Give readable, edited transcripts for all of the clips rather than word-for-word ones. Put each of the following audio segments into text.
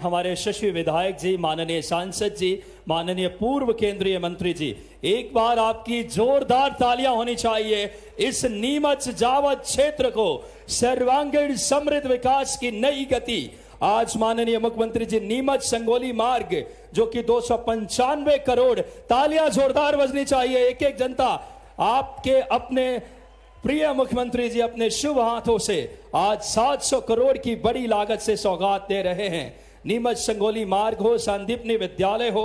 हमारे यशस्वी विधायक जी, माननीय सांसद जी, माननीय पूर्व केंद्रीय मंत्री जी, एक बार आपकी जोरदार तालियां होनी चाहिए। इस नीमच जावद क्षेत्र को सर्वांगीण समृद्ध विकास की नई गति आज माननीय मुख्यमंत्री जी नीमच संगोली मार्ग जो कि 295 करोड़, तालियां जोरदार बजनी चाहिए। एक एक जनता आपके अपने प्रिय मुख्यमंत्री जी अपने शुभ हाथों से आज 700 करोड़ की बड़ी लागत से सौगात दे रहे हैं। नीमच संगोली मार्ग हो, संदीपनी विद्यालय हो,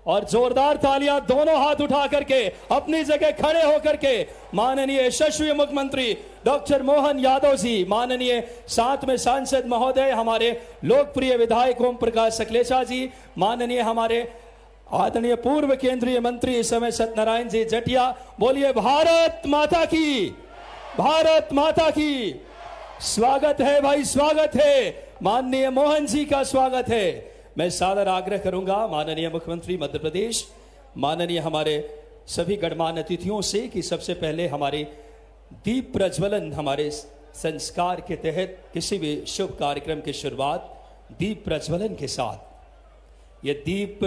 और जोरदार तालियां दोनों हाथ उठा करके अपनी जगह खड़े होकर के माननीय यशस्वी मुख्यमंत्री डॉक्टर मोहन यादव जी, माननीय साथ में सांसद महोदय, हमारे लोकप्रिय विधायक ओम प्रकाश सकलेचा जी, माननीय हमारे आदरणीय पूर्व केंद्रीय मंत्री इस समय सत्यनारायण जी जटिया, बोलिए भारत माता की, भारत माता की। स्वागत है भाई, स्वागत है। माननीय मोहन जी का स्वागत है। मैं सादर आग्रह करूंगा माननीय मुख्यमंत्री मध्य प्रदेश, माननीय हमारे सभी गणमान्य अतिथियों से कि सबसे पहले हमारे दीप प्रज्वलन, हमारे संस्कार के तहत किसी भी शुभ कार्यक्रम की शुरुआत दीप प्रज्वलन के साथ, ये दीप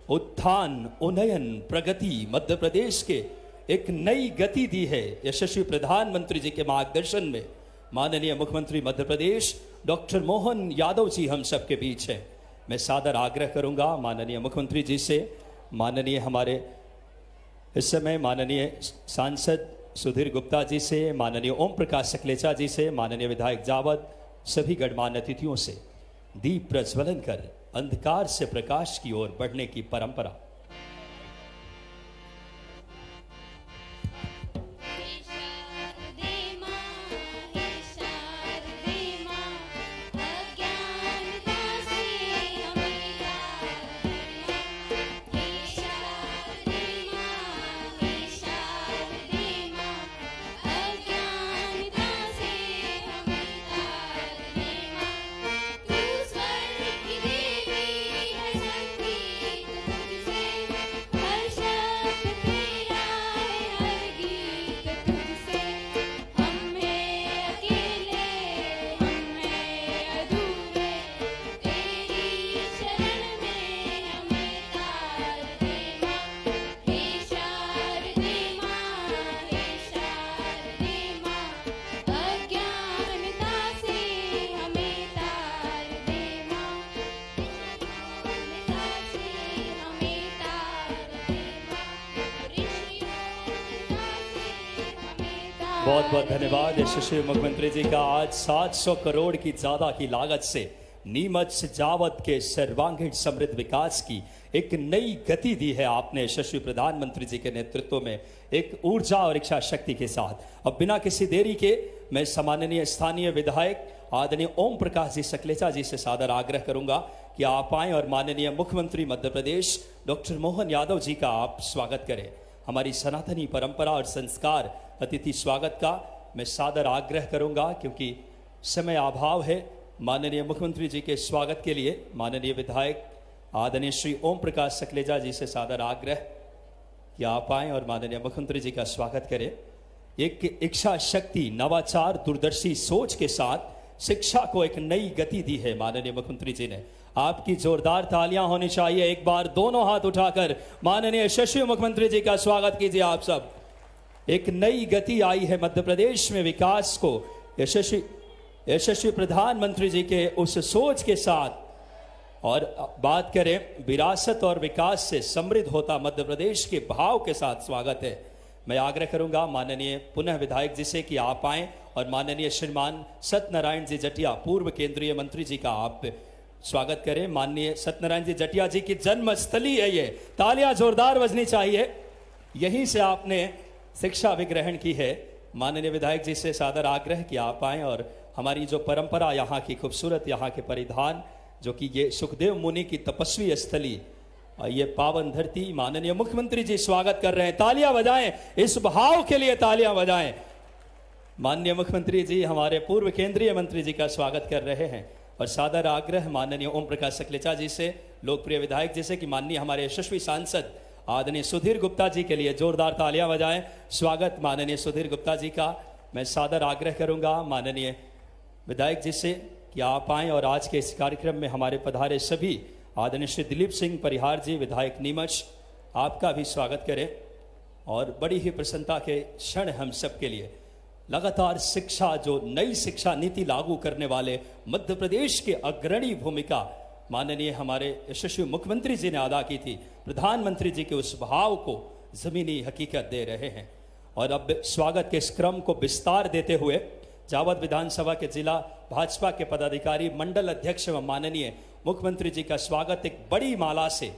उत्थान उन्नयन प्रगति मध्य प्रदेश के एक नई गति दी है यशस्वी प्रधानमंत्री जी के मार्गदर्शन में। माननीय मुख्यमंत्री मध्य प्रदेश डॉक्टर मोहन यादव जी हम सबके बीच है। मैं सादर आग्रह करूंगा माननीय मुख्यमंत्री जी से, माननीय हमारे इस समय माननीय सांसद सुधीर गुप्ता जी से, माननीय ओम प्रकाश सकलेचा जी से, माननीय विधायक जावद, सभी गणमान्य अतिथियों से दीप प्रज्वलन कर अंधकार से प्रकाश की ओर बढ़ने की परंपरा। बहुत बहुत धन्यवाद यशस्वी मुख्यमंत्री जी का। आज 700 करोड़ की ज्यादा की लागत से नीमच जावद के सर्वांगीण समृद्ध विकास की एक नई गति दी है आपने यशस्वी प्रधानमंत्री जी के नेतृत्व में, एक ऊर्जा और इच्छा शक्ति के साथ। अब बिना किसी देरी के मैं सम्माननीय स्थानीय विधायक आदरणीय ओम प्रकाश जी सकलेचा जी से सादर आग्रह करूंगा कि आप आए और माननीय मुख्यमंत्री मध्य प्रदेश डॉक्टर मोहन यादव जी का आप स्वागत करें। हमारी सनातनी परंपरा और संस्कार अतिथि स्वागत का मैं सादर आग्रह करूंगा, क्योंकि समय अभाव है। माननीय मुख्यमंत्री जी के स्वागत के लिए माननीय विधायक आदरणीय श्री ओम प्रकाश सकलेचा जी से सादर आग्रह कि आप आए और माननीय मुख्यमंत्री जी का स्वागत करें। एक इच्छा शक्ति, नवाचार, दूरदर्शी सोच के साथ शिक्षा को एक नई गति दी है माननीय मुख्यमंत्री जी ने। आपकी जोरदार तालियां होनी चाहिए। एक बार दोनों हाथ उठाकर माननीय यशस्वी मुख्यमंत्री जी का स्वागत कीजिए आप सब। एक नई गति आई है मध्य प्रदेश में विकास को यशस्वी प्रधानमंत्री जी के उस सोच के साथ। और बात करें विरासत और विकास से समृद्ध होता मध्य प्रदेश के भाव के साथ स्वागत है। मैं आग्रह करूंगा माननीय पुनः विधायक जी से कि आप आएं और माननीय श्रीमान सत्यनारायण जी जटिया पूर्व केंद्रीय मंत्री जी का आप स्वागत करें। माननीय सत्यनारायण जी जटिया जी की जन्मस्थली है ये, तालियां जोरदार बजनी चाहिए। यहीं से आपने शिक्षा विग्रहण की है। माननीय विधायक जी से सादर आग्रह कि आप आएं और हमारी जो परंपरा, यहाँ की खूबसूरत, यहाँ के परिधान, जो कि ये सुखदेव मुनि की तपस्वी स्थली, ये पावन धरती, माननीय मुख्यमंत्री जी स्वागत कर रहे हैं। तालियां बजाएं, इस भाव के लिए तालियां बजाएं। माननीय मुख्यमंत्री जी हमारे पूर्व केंद्रीय मंत्री जी का स्वागत कर रहे हैं। और सादर आग्रह माननीय ओम प्रकाश सकलेचा जी से, लोकप्रिय विधायक जी से कि माननीय हमारे यशस्वी सांसद आदरणीय सुधीर गुप्ता जी के लिए जोरदार तालियां बजाएं। स्वागत माननीय सुधीर गुप्ता जी का। मैं सादर आग्रह करूंगा माननीय विधायक जी से कि आप आएं और आज के इस कार्यक्रम में हमारे पधारे सभी आदरणीय श्री दिलीप सिंह परिहार जी विधायक नीमच, आपका भी स्वागत करें। और बड़ी ही प्रसन्नता के क्षण हम सब के लिए, लगातार शिक्षा, जो नई शिक्षा नीति लागू करने वाले मध्य प्रदेश के अग्रणी भूमिका माननीय हमारे यशस्वी मुख्यमंत्री जी ने अदा की थी, प्रधानमंत्री जी के उस भाव को जमीनी हकीकत दे रहे हैं। और अब स्वागत के इस क्रम को विस्तार देते हुए जावद विधानसभा के जिला भाजपा के पदाधिकारी, मंडल अध्यक्ष एवं माननीय मुख्यमंत्री जी का स्वागत एक बड़ी माला से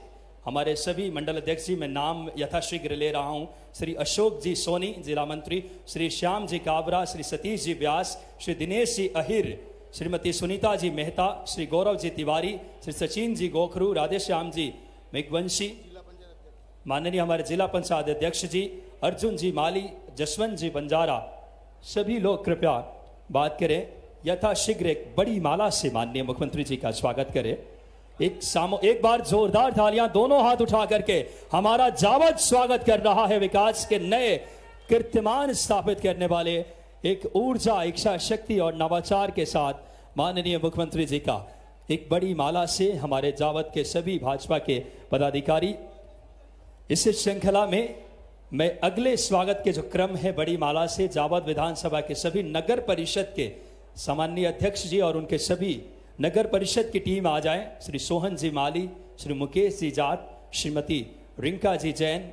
हमारे सभी मंडल अध्यक्ष जी, मैं नाम यथाशीघ्र ले रहा हूं, श्री अशोक जी सोनी जिला मंत्री, श्री श्याम जी काबरा, श्री सतीश जी व्यास, श्री दिनेश जी अहिर, श्रीमती सुनीता जी मेहता, श्री गौरव जी तिवारी, श्री सचिन जी गोखरू, राधेश्याम जी मेघवंशी, माननीय हमारे जिला पंचायत अध्यक्ष जी अर्जुन जी माली, जसवंत जी बंजारा, सभी लोग कृपया बात करें, यथाशीघ्र एक बड़ी माला से माननीय मुख्यमंत्री जी का स्वागत करें। एक बार जोरदार तालियां दोनों हाथ उठा करके हमारा जावद स्वागत कर रहा है। विकास के नए कीर्तिमान स्थापित करने वाले एक ऊर्जा, इच्छा शक्ति और नवाचार के साथ माननीय मुख्यमंत्री जी का एक बड़ी माला से हमारे जावद के सभी भाजपा के पदाधिकारी। इस श्रृंखला में मैं अगले स्वागत के जो क्रम है बड़ी माला से, जावद विधानसभा के सभी नगर परिषद के सामान्य अध्यक्ष जी और उनके सभी नगर परिषद की टीम आ जाए। श्री सोहन जी माली, श्री मुकेश जी जाट, श्रीमती रिंका जी जैन,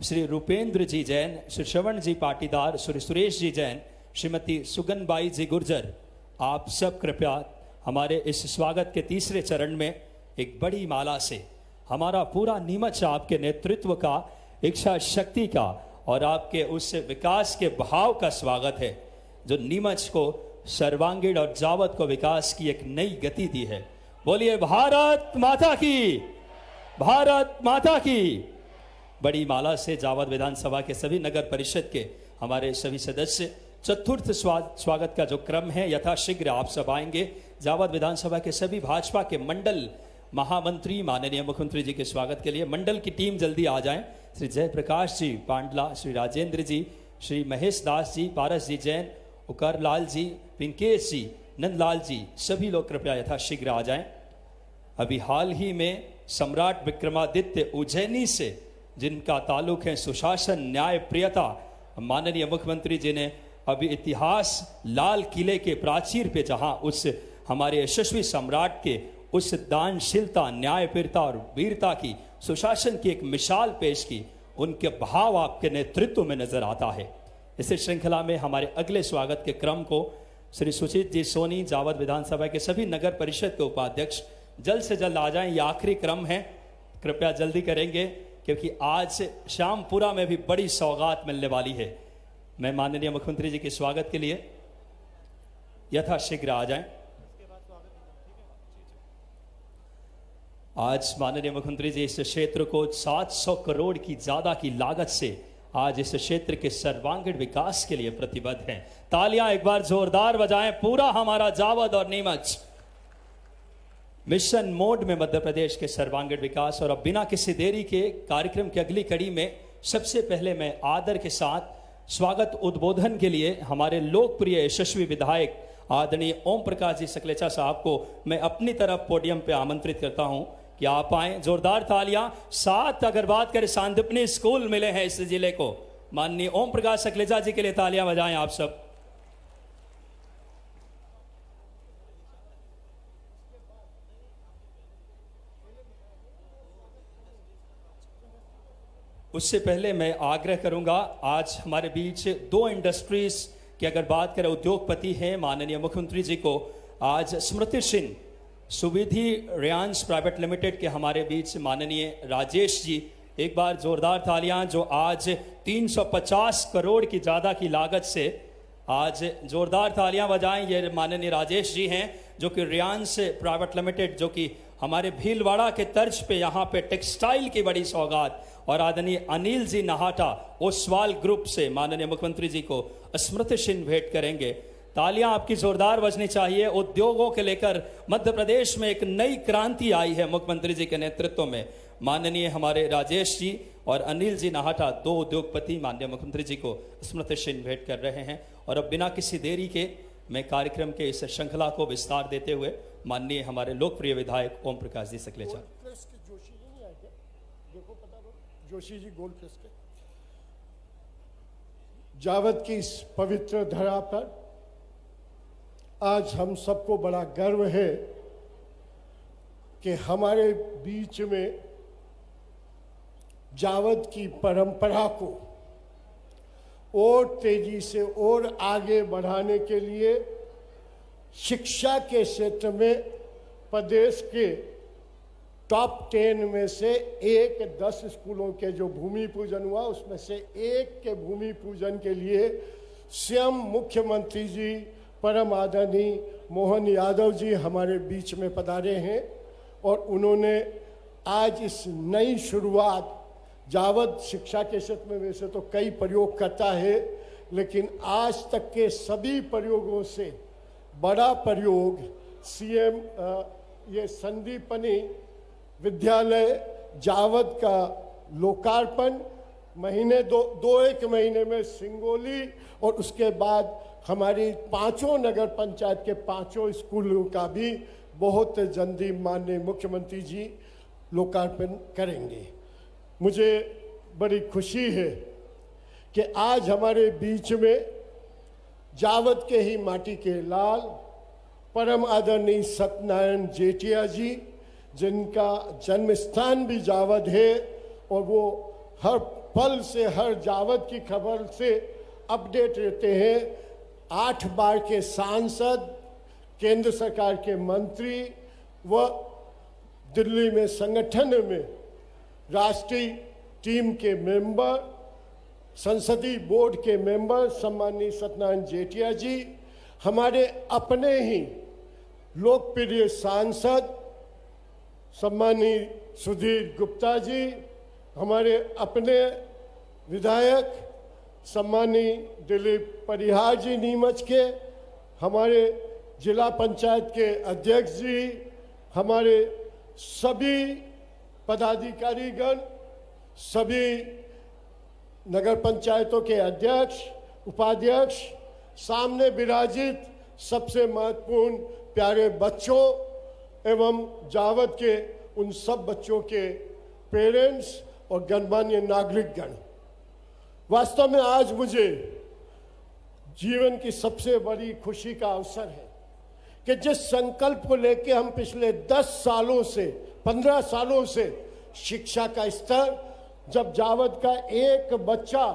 श्री रूपेंद्र जी जैन, श्री श्रवण जी पाटीदार, श्री सुरेश जी जैन, श्रीमती सुगनबाई जी गुर्जर, आप सब कृपया हमारे इस स्वागत के तीसरे चरण में एक बड़ी माला से हमारा पूरा नीमच आपके नेतृत्व का, इच्छा शक्ति का और आपके उस विकास के भाव का स्वागत है जो नीमच को सर्वांगीण और जावद को विकास की एक नई गति दी है। बोलिए भारत माता की, भारत माता की। बड़ी माला से जावद विधानसभा के सभी नगर परिषद के हमारे सभी सदस्य, चतुर्थ स्वागत का जो क्रम है यथाशीघ्र आप सब आएंगे। जावद विधानसभा के सभी भाजपा के मंडल महामंत्री माननीय मुख्यमंत्री जी के स्वागत के लिए मंडल की टीम जल्दी आ जाएं। श्री जयप्रकाश जी पांडला, श्री राजेंद्र जी, श्री महेश दास जी, पारस जी जैन, उकर लाल जी, पिंकेश जी, नंदलाल जी, सभी लोग कृपया यथाशीघ्र आ जाएं। अभी हाल ही में सम्राट विक्रमादित्य उज्जैनी से जिनका ताल्लुक है सुशासन, न्याय, प्रियता, माननीय मुख्यमंत्री जी ने अभी इतिहास लाल किले के प्राचीर पे जहां उस हमारे यशस्वी सम्राट के उस दानशीलता, न्यायप्रियता और वीरता की, सुशासन की एक मिसाल पेश की, उनके भाव आपके नेतृत्व में नजर आता है। इस श्रृंखला में हमारे अगले स्वागत के क्रम को श्री सुचित जी सोनी, जावद विधानसभा के सभी नगर परिषद के उपाध्यक्ष जल्द से जल्द आ जाएं। ये आखिरी क्रम है, कृपया जल्दी करेंगे क्योंकि आज श्यामपुरा में भी बड़ी सौगात मिलने वाली है। मैं माननीय मुख्यमंत्री जी के स्वागत के लिए यथाशीघ्र आ जाएं। आज माननीय मुख्यमंत्री जी इस क्षेत्र को 700 करोड़ की ज्यादा की लागत से आज इस क्षेत्र के सर्वांगीण विकास के लिए प्रतिबद्ध हैं। तालियां एक बार जोरदार बजाएं। पूरा हमारा जावद और नीमच मिशन मोड में मध्य प्रदेश के सर्वांगीण विकास। और अब बिना किसी देरी के कार्यक्रम की अगली कड़ी में सबसे पहले मैं आदर के साथ स्वागत उद्बोधन के लिए हमारे लोकप्रिय यशस्वी विधायक आदरणीय ओम प्रकाश जी सकलेचा साहब को मैं अपनी तरफ पोडियम पे आमंत्रित करता हूं कि आप आए। जोरदार तालियां। साथ अगर बात करें सांदीपनी स्कूल मिले हैं इस जिले को, माननीय ओम प्रकाश सकलेचा जी के लिए तालियां बजाएं आप सब। उससे पहले मैं आग्रह करूंगा, आज हमारे बीच दो इंडस्ट्रीज की अगर बात करें, उद्योगपति हैं माननीय मुख्यमंत्री जी को आज स्मृति सिंह सुविधि रियांस प्राइवेट लिमिटेड के हमारे बीच माननीय राजेश जी, एक बार जोरदार तालियां, जो आज 350 करोड़ की ज्यादा की लागत से आज जोरदार तालियां बजाएं। ये माननीय राजेश जी हैं जो कि रियांस प्राइवेट लिमिटेड, जो कि हमारे भीलवाड़ा के तर्ज पे यहाँ पे टेक्सटाइल की बड़ी सौगात, और आदरणीय अनिल जी नाहाटा ओसवाल ग्रुप से माननीय मुख्यमंत्री जी को स्मृति चिन्ह भेंट करेंगे। तालियां आपकी जोरदार बजनी चाहिए। उद्योगों के लेकर मध्य प्रदेश में एक नई क्रांति आई है मुख्यमंत्री जी के नेतृत्व में। माननीय हमारे राजेश जी और अनिल जी नाहाटा, दो उद्योगपति, माननीय मुख्यमंत्री जी को स्मृति चिन्ह भेंट कर रहे हैं। और अब बिना किसी देरी के मैं कार्यक्रम के इस श्रृंखला को विस्तार देते हुए माननीय हमारे लोकप्रिय विधायक ओम प्रकाश जी सकलेचा। जोशी जी नहीं आए क्या? देखो पता करो, जोशी जी गोल्ड प्रेस के। जावद की इस पवित्र धरा पर आज हम सबको बड़ा गर्व है कि हमारे बीच में जावद की परंपरा को और तेजी से और आगे बढ़ाने के लिए शिक्षा के क्षेत्र में प्रदेश के टॉप 10 में से 10 स्कूलों के जो भूमि पूजन हुआ उसमें से एक के भूमि पूजन के लिए स्वयं मुख्यमंत्री जी परम आदरणीय मोहन यादव जी हमारे बीच में पधारे हैं और उन्होंने आज इस नई शुरुआत, जावद शिक्षा के क्षेत्र में वैसे तो कई प्रयोग करता है लेकिन आज तक के सभी प्रयोगों से बड़ा प्रयोग सीएम ये संदीपनी विद्यालय जावद का लोकार्पण एक महीने में सिंगोली और उसके बाद हमारी 5 नगर पंचायत के 5 स्कूलों का भी बहुत जल्दी माननीय मुख्यमंत्री जी लोकार्पण करेंगे। मुझे बड़ी खुशी है कि आज हमारे बीच में जावद के ही माटी के लाल परम आदरणीय सत्यनारायण जेठिया जी, जिनका जन्म स्थान भी जावद है और वो हर पल से हर जावद की खबर से अपडेट रहते हैं। 8 बार के सांसद, केंद्र सरकार के मंत्री व दिल्ली में संगठन में राष्ट्रीय टीम के मेंबर, संसदीय बोर्ड के मेंबर सम्माननीय सत्यनारायण जेठिया जी, हमारे अपने ही लोकप्रिय सांसद सम्माननीय सुधीर गुप्ता जी, हमारे अपने विधायक सम्माननीय दिलीप परिहार जी नीमच के, हमारे जिला पंचायत के अध्यक्ष जी, हमारे सभी पदाधिकारीगण, सभी नगर पंचायतों के अध्यक्ष उपाध्यक्ष, सामने विराजित सबसे महत्वपूर्ण प्यारे बच्चों एवं जावद के उन सब बच्चों के पेरेंट्स और गणमान्य नागरिकगण, वास्तव में आज मुझे जीवन की सबसे बड़ी खुशी का अवसर है कि जिस संकल्प को लेकर हम पिछले 10 सालों से 15 सालों से शिक्षा का स्तर, जब जावद का एक बच्चा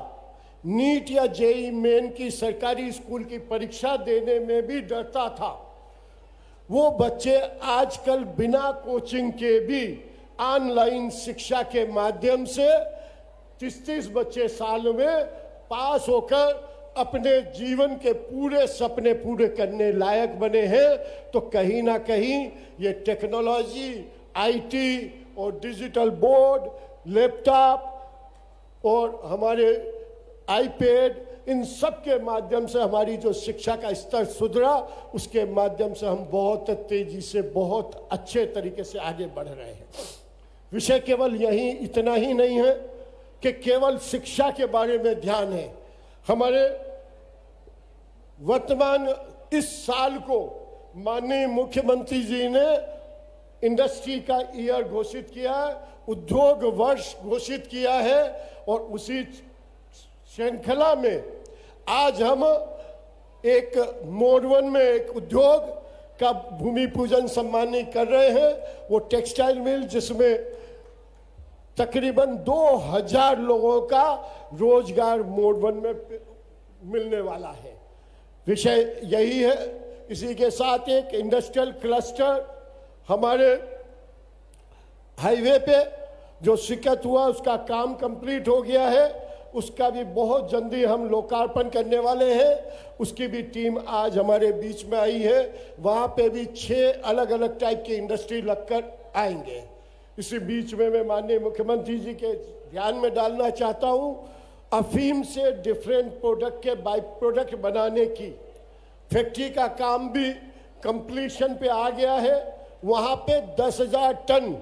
नीट या जेई मेन की सरकारी स्कूल की परीक्षा देने में भी डरता था, वो बच्चे आजकल बिना कोचिंग के भी ऑनलाइन शिक्षा के माध्यम से 30 बच्चे साल में पास होकर अपने जीवन के पूरे सपने पूरे करने लायक बने हैं। तो कहीं ना कहीं ये टेक्नोलॉजी, आईटी और डिजिटल बोर्ड, लैपटॉप और हमारे आईपैड, इन सब के माध्यम से हमारी जो शिक्षा का स्तर सुधरा, उसके माध्यम से हम बहुत तेजी से बहुत अच्छे तरीके से आगे बढ़ रहे हैं। विषय केवल यही इतना ही नहीं है कि केवल शिक्षा के बारे में ध्यान है। हमारे वर्तमान इस साल को माननीय मुख्यमंत्री जी ने इंडस्ट्री का ईयर घोषित किया है, उद्योग वर्ष घोषित किया है और उसी श्रृंखला में आज हम एक मोड 1 में एक उद्योग का भूमि पूजन सम्मानित कर रहे हैं। वो टेक्सटाइल मिल जिसमें तकरीबन 2000 लोगों का रोजगार मोड 1 में मिलने वाला है। विषय यही है। इसी के साथ एक इंडस्ट्रियल क्लस्टर हमारे हाईवे पे जो शिकत हुआ उसका काम कंप्लीट हो गया है, उसका भी बहुत जल्दी हम लोकार्पण करने वाले हैं। उसकी भी टीम आज हमारे बीच में आई है। वहाँ पे भी 6 अलग अलग टाइप की इंडस्ट्री लगकर आएंगे। इसी बीच में मैं माननीय मुख्यमंत्री जी के ध्यान में डालना चाहता हूँ, अफीम से डिफरेंट प्रोडक्ट के बाई प्रोडक्ट बनाने की फैक्ट्री का काम भी कंप्लीशन पे आ गया है। वहाँ पे 10,000 टन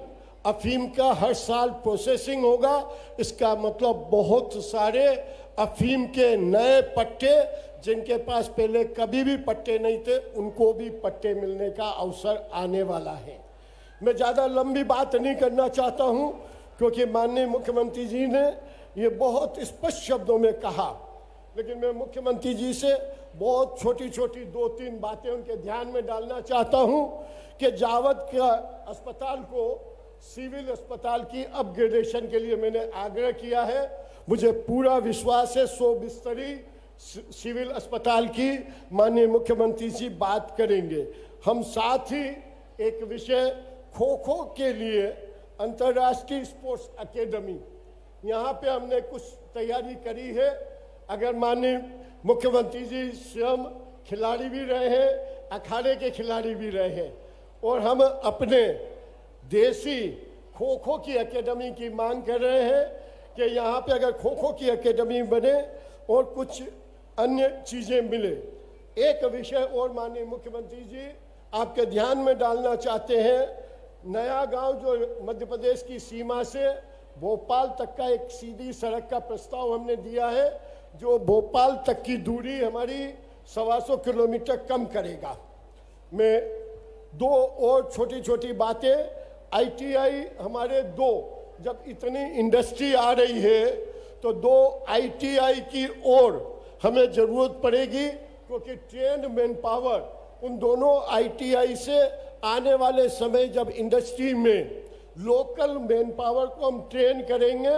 अफीम का हर साल प्रोसेसिंग होगा। इसका मतलब बहुत सारे अफीम के नए पट्टे जिनके पास पहले कभी भी पट्टे नहीं थे उनको भी पट्टे मिलने का अवसर आने वाला है। मैं ज़्यादा लंबी बात नहीं करना चाहता हूं क्योंकि माननीय मुख्यमंत्री जी ने ये बहुत स्पष्ट शब्दों में कहा, लेकिन मैं मुख्यमंत्री जी से बहुत छोटी छोटी 2-3 बातें उनके ध्यान में डालना चाहता हूं कि जावद का अस्पताल को सिविल अस्पताल की अपग्रेडेशन के लिए मैंने आग्रह किया है। मुझे पूरा विश्वास है 100 बिस्तरी सिविल अस्पताल की माननीय मुख्यमंत्री जी बात करेंगे। हम साथ ही एक विषय खो खो के लिए अंतर्राष्ट्रीय स्पोर्ट्स एकेडमी, यहाँ पे हमने कुछ तैयारी करी है। अगर माननीय मुख्यमंत्री जी स्वयं खिलाड़ी भी रहे हैं, अखाड़े के खिलाड़ी भी रहे हैं, और हम अपने देसी खो खो की एकेडमी की मांग कर रहे हैं कि यहाँ पे अगर खो खो की एकेडमी बने और कुछ अन्य चीज़ें मिले। एक विषय और माननीय मुख्यमंत्री जी आपके ध्यान में डालना चाहते हैं। नया गांव जो मध्य प्रदेश की सीमा से भोपाल तक का एक सीधी सड़क का प्रस्ताव हमने दिया है, जो भोपाल तक की दूरी हमारी 125 किलोमीटर कम करेगा। मैं 2 और छोटी छोटी बातें, आईटीआई हमारे 2, जब इतनी इंडस्ट्री आ रही है तो 2 आईटीआई की ओर हमें ज़रूरत पड़ेगी, क्योंकि ट्रेंड मैन पावर उन दोनों आईटीआई से आने वाले समय जब इंडस्ट्री में लोकल मैन पावर को हम ट्रेन करेंगे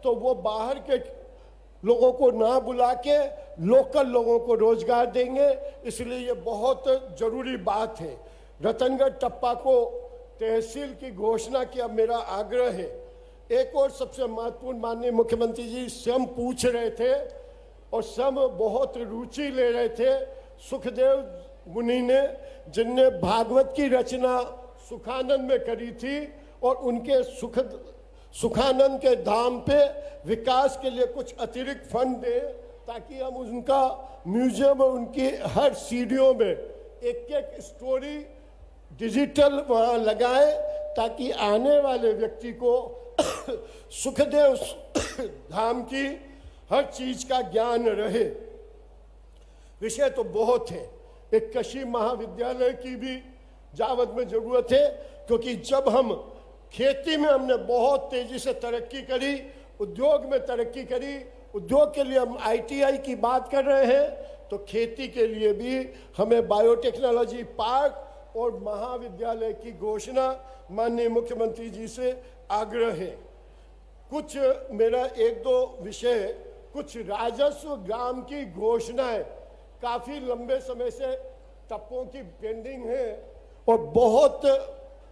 तो वो बाहर के लोगों को ना बुला के लोकल लोगों को रोजगार देंगे। इसलिए ये बहुत जरूरी बात है। रतनगढ़ टप्पा को तहसील की घोषणा की अब मेरा आग्रह है। एक और सबसे महत्वपूर्ण, माननीय मुख्यमंत्री जी स्वयं पूछ रहे थे और स्वयं बहुत रुचि ले रहे थे, सुखदेव मुनि ने, जिनने भागवत की रचना सुखानंद में करी थी, और उनके सुखानंद के धाम पे विकास के लिए कुछ अतिरिक्त फंड दें ताकि हम उनका म्यूजियम और उनकी हर सीढ़ियों में एक स्टोरी डिजिटल वहाँ लगाएं, ताकि आने वाले व्यक्ति को सुखदेव धाम की हर चीज का ज्ञान रहे। विषय तो बहुत है। एक कृषि महाविद्यालय की भी जावद में जरूरत है, क्योंकि जब हम खेती में हमने बहुत तेजी से तरक्की करी, उद्योग में तरक्की करी, उद्योग के लिए हम आईटीआई की बात कर रहे हैं, तो खेती के लिए भी हमें बायोटेक्नोलॉजी पार्क और महाविद्यालय की घोषणा माननीय मुख्यमंत्री जी से आग्रह है। कुछ मेरा 1-2 विषय, कुछ राजस्व ग्राम की घोषणाएं काफी लंबे समय से टप्पों की पेंडिंग है, और बहुत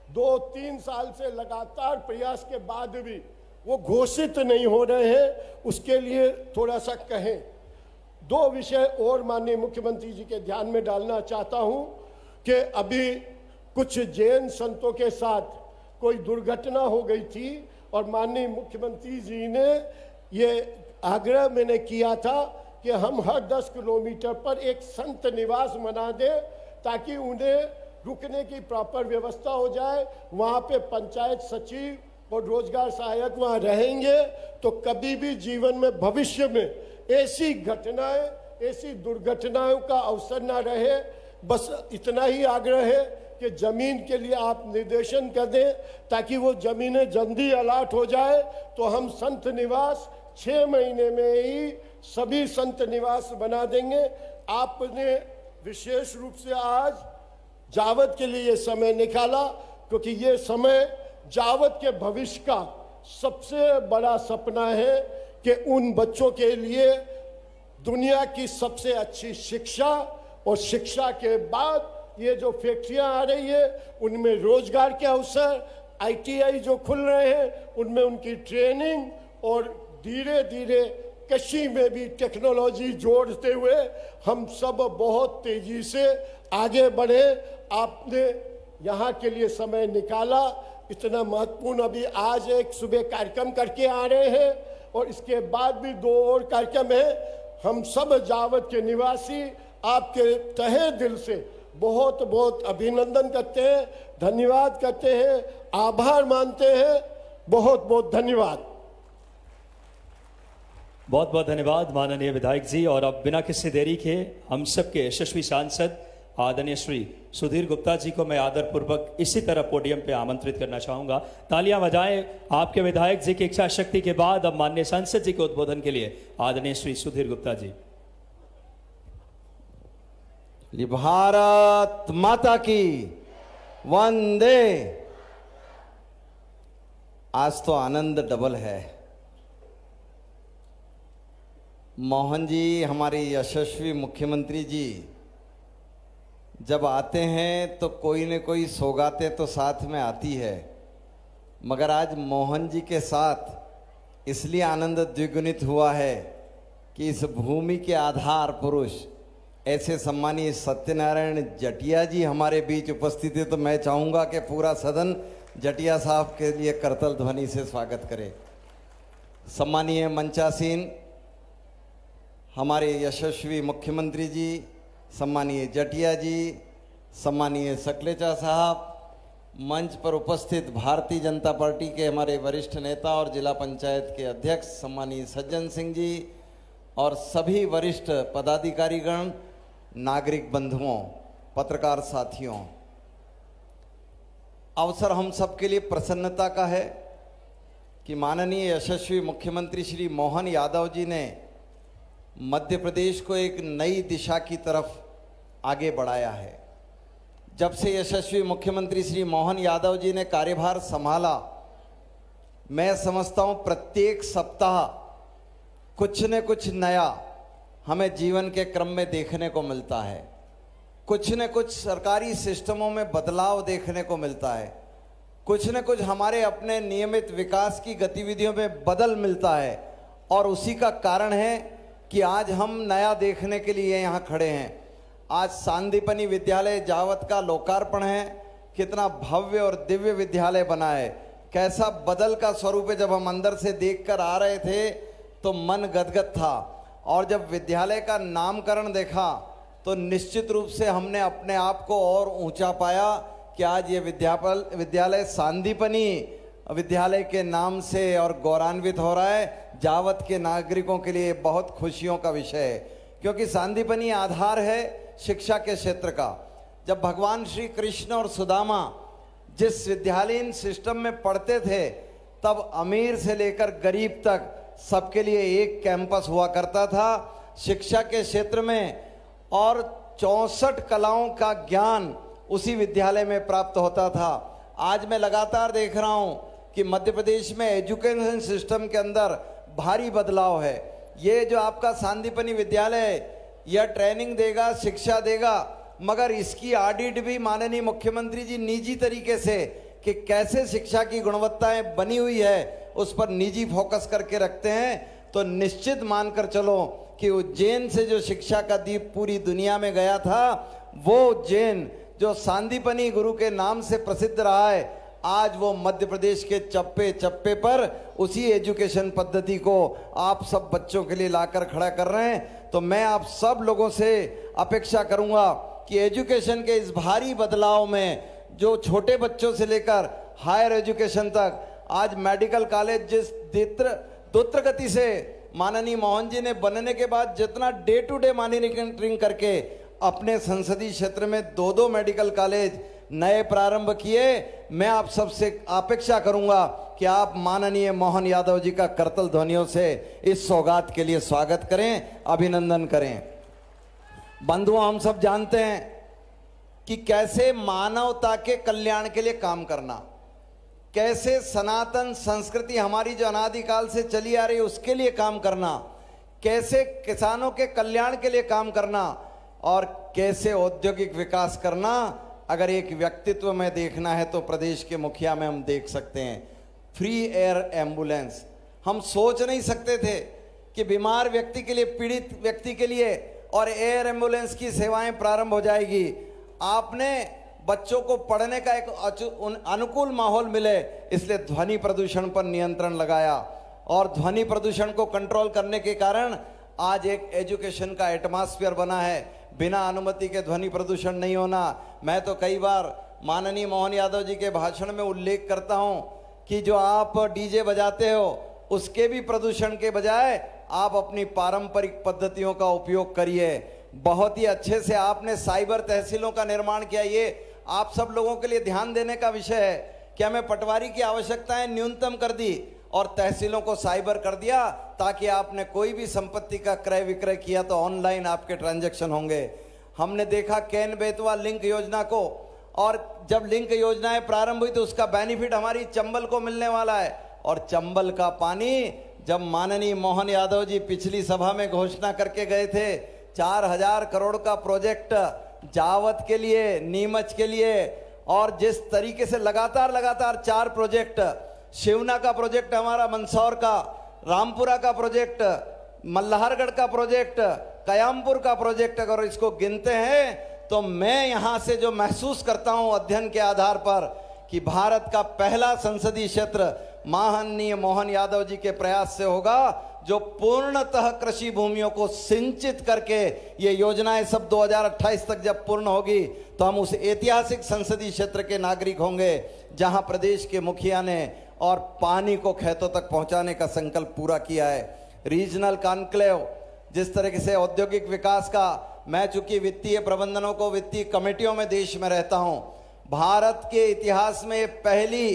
2-3 साल से लगातार प्रयास के बाद भी वो घोषित नहीं हो रहे हैं। उसके लिए थोड़ा सा कहें। 2 विषय और माननीय मुख्यमंत्री जी के ध्यान में डालना चाहता हूं कि अभी कुछ जैन संतों के साथ कोई दुर्घटना हो गई थी, और माननीय मुख्यमंत्री जी ने ये आग्रह मैंने किया था कि हम हर 10 किलोमीटर पर एक संत निवास बना दें, ताकि उन्हें रुकने की प्रॉपर व्यवस्था हो जाए। वहाँ पे पंचायत सचिव और रोजगार सहायक वहाँ रहेंगे, तो कभी भी जीवन में भविष्य में ऐसी घटनाएं, ऐसी दुर्घटनाओं का अवसर ना रहे। बस इतना ही आग्रह है कि जमीन के लिए आप निर्देशन कर दें, ताकि वो जमीनें जल्दी अलॉट हो जाए, तो हम संत निवास 6 महीने में ही सभी संत निवास बना देंगे। आपने विशेष रूप से आज जावद के लिए ये समय निकाला, क्योंकि ये समय जावद के भविष्य का सबसे बड़ा सपना है कि उन बच्चों के लिए दुनिया की सबसे अच्छी शिक्षा, और शिक्षा के बाद ये जो फैक्ट्रियां आ रही है उनमें रोजगार के अवसर, आईटीआई जो खुल रहे हैं उनमें उनकी ट्रेनिंग, और धीरे धीरे कृषि में भी टेक्नोलॉजी जोड़ते हुए हम सब बहुत तेजी से आगे बढ़े। आपने यहाँ के लिए समय निकाला, इतना महत्वपूर्ण। अभी आज एक सुबह कार्यक्रम करके आ रहे हैं, और इसके बाद भी 2 और कार्यक्रम है। हम सब जावद के निवासी आपके तहे दिल से बहुत बहुत अभिनंदन करते हैं, धन्यवाद करते हैं, आभार मानते हैं। बहुत बहुत धन्यवाद। बहुत बहुत धन्यवाद माननीय विधायक जी। और अब बिना किसी देरी के हम सबके यशस्वी सांसद आदरणीय श्री सुधीर गुप्ता जी को मैं आदरपूर्वक इसी तरह पोडियम पे आमंत्रित करना चाहूंगा। तालियां बजाएं आपके विधायक जी की इच्छा शक्ति के बाद। अब माननीय सांसद जी के उद्बोधन के लिए आदरणीय श्री सुधीर गुप्ता जी। भारत माता की वंदे। आज तो आनंद डबल है। मोहन जी, हमारे यशस्वी मुख्यमंत्री जी जब आते हैं तो कोई न कोई सौगातें तो साथ में आती है, मगर आज मोहन जी के साथ इसलिए आनंद द्विगुणित हुआ है कि इस भूमि के आधार पुरुष ऐसे सम्मानीय सत्यनारायण जटिया जी हमारे बीच उपस्थित है। तो मैं चाहूँगा कि पूरा सदन जटिया साहब के लिए करतल ध्वनि से स्वागत करे। सम्मानीय मंचासीन हमारे यशस्वी मुख्यमंत्री जी, सम्मानीय जटिया जी, सम्मानीय सकलेचा साहब, मंच पर उपस्थित भारतीय जनता पार्टी के हमारे वरिष्ठ नेता और जिला पंचायत के अध्यक्ष सम्मानीय सज्जन सिंह जी और सभी वरिष्ठ पदाधिकारीगण, नागरिक बंधुओं, पत्रकार साथियों, अवसर हम सबके लिए प्रसन्नता का है कि माननीय यशस्वी मुख्यमंत्री श्री मोहन यादव जी ने मध्य प्रदेश को एक नई दिशा की तरफ आगे बढ़ाया है। जब से यशस्वी मुख्यमंत्री श्री मोहन यादव जी ने कार्यभार संभाला, मैं समझता हूं प्रत्येक सप्ताह कुछ न कुछ नया हमें जीवन के क्रम में देखने को मिलता है। कुछ न कुछ सरकारी सिस्टमों में बदलाव देखने को मिलता है। कुछ न कुछ हमारे अपने नियमित विकास की गतिविधियों में बदल मिलता है। और उसी का कारण है कि आज हम नया देखने के लिए यहाँ खड़े हैं। आज सांदीपनि विद्यालय जावत का लोकार्पण है। कितना भव्य और दिव्य विद्यालय बना है। कैसा बदल का स्वरूप है। जब हम अंदर से देखकर आ रहे थे तो मन गदगद था, और जब विद्यालय का नामकरण देखा तो निश्चित रूप से हमने अपने आप को और ऊंचा पाया कि आज ये विद्यालय सांदीपनि विद्यालय के नाम से और गौरवान्वित हो रहा है। जावत के नागरिकों के लिए बहुत खुशियों का विषय है, क्योंकि सांदीपनि आधार है शिक्षा के क्षेत्र का। जब भगवान श्री कृष्ण और सुदामा जिस विद्यालयीन सिस्टम में पढ़ते थे, तब अमीर से लेकर गरीब तक सबके लिए एक कैंपस हुआ करता था शिक्षा के क्षेत्र में, और 64 कलाओं का ज्ञान उसी विद्यालय में प्राप्त होता था। आज मैं लगातार देख रहा हूं कि मध्य प्रदेश में एजुकेशन सिस्टम के अंदर भारी बदलाव है। ये जो आपका सांदीपनि विद्यालय यह ट्रेनिंग देगा, शिक्षा देगा, मगर इसकी ऑडिट भी माननीय मुख्यमंत्री जी निजी तरीके से कि कैसे शिक्षा की गुणवत्ताएं बनी हुई है उस पर निजी फोकस करके रखते हैं। तो निश्चित मानकर चलो कि उज्जैन से जो शिक्षा का दीप पूरी दुनिया में गया था, वो उज्जैन जो सांदीपनि गुरु के नाम से प्रसिद्ध रहा है, आज वो मध्य प्रदेश के चप्पे चप्पे पर उसी एजुकेशन पद्धति को आप सब बच्चों के लिए लाकर खड़ा कर रहे हैं। तो मैं आप सब लोगों से अपेक्षा करूंगा कि एजुकेशन के इस भारी बदलाव में जो छोटे बच्चों से लेकर हायर एजुकेशन तक, आज मेडिकल कॉलेज जिस द्रुत गति से माननीय मोहन जी ने बनने के बाद जितना डे टू डे मॉनिटरिंग करके अपने संसदीय क्षेत्र में 2-2 मेडिकल कॉलेज नए प्रारंभ किए, मैं आप सबसे अपेक्षा करूंगा कि आप माननीय मोहन यादव जी का करतल ध्वनियों से इस सौगात के लिए स्वागत करें, अभिनंदन करें। बंधुओं, हम सब जानते हैं कि कैसे मानवता के कल्याण के लिए काम करना, कैसे सनातन संस्कृति हमारी जो अनादिकाल से चली आ रही है उसके लिए काम करना, कैसे किसानों के कल्याण के लिए काम करना, और कैसे औद्योगिक विकास करना। अगर एक व्यक्तित्व में देखना है तो प्रदेश के मुखिया में हम देख सकते हैं फ्री एयर एम्बुलेंस। हम सोच नहीं सकते थे कि बीमार व्यक्ति के लिए, पीड़ित व्यक्ति के लिए और एयर एम्बुलेंस की सेवाएं प्रारंभ हो जाएगी। आपने बच्चों को पढ़ने का एक अनुकूल माहौल मिले, इसलिए ध्वनि प्रदूषण पर नियंत्रण लगाया, और ध्वनि प्रदूषण को कंट्रोल करने के कारण आज एक एजुकेशन का एटमॉस्फेयर बना है। बिना अनुमति के ध्वनि प्रदूषण नहीं होना। मैं तो कई बार माननीय मोहन यादव जी के भाषण में उल्लेख करता हूं कि जो आप डीजे बजाते हो उसके भी प्रदूषण के बजाय आप अपनी पारंपरिक पद्धतियों का उपयोग करिए। बहुत ही अच्छे से आपने साइबर तहसीलों का निर्माण किया। ये आप सब लोगों के लिए ध्यान देने का विषय है कि हमें पटवारी की आवश्यकताएं न्यूनतम कर दी और तहसीलों को साइबर कर दिया, ताकि आपने कोई भी संपत्ति का क्रय विक्रय किया तो ऑनलाइन आपके ट्रांजैक्शन होंगे। हमने देखा कैन बेतवा लिंक योजना को, और जब लिंक योजनाएं प्रारंभ हुई तो उसका बेनिफिट हमारी चंबल को मिलने वाला है। और चंबल का पानी, जब माननीय मोहन यादव जी पिछली सभा में घोषणा करके गए थे 4000 करोड़ का प्रोजेक्ट जावत के लिए, नीमच के लिए, और जिस तरीके से लगातार 4 प्रोजेक्ट, शिवना का प्रोजेक्ट हमारा, मंदसौर का, रामपुरा का प्रोजेक्ट, मल्हारगढ़ का प्रोजेक्ट, कयामपुर का प्रोजेक्ट, अगर इसको गिनते हैं तो मैं यहां से जो महसूस करता हूं अध्ययन के आधार पर कि भारत का पहला संसदीय क्षेत्र माननीय मोहन यादव जी के प्रयास से होगा, जो पूर्णतः कृषि भूमियों को सिंचित करके ये योजनाएं सब 2028 तक जब पूर्ण होगी तो हम उस ऐतिहासिक संसदीय क्षेत्र के नागरिक होंगे जहां प्रदेश के मुखिया ने और पानी को खेतों तक पहुंचाने का संकल्प पूरा किया है। रीजनल कॉन्क्लेव, जिस तरीके से औद्योगिक विकास का, मैं चूंकि वित्तीय प्रबंधनों को वित्तीय कमेटियों में देश में रहता हूं, भारत के इतिहास में पहली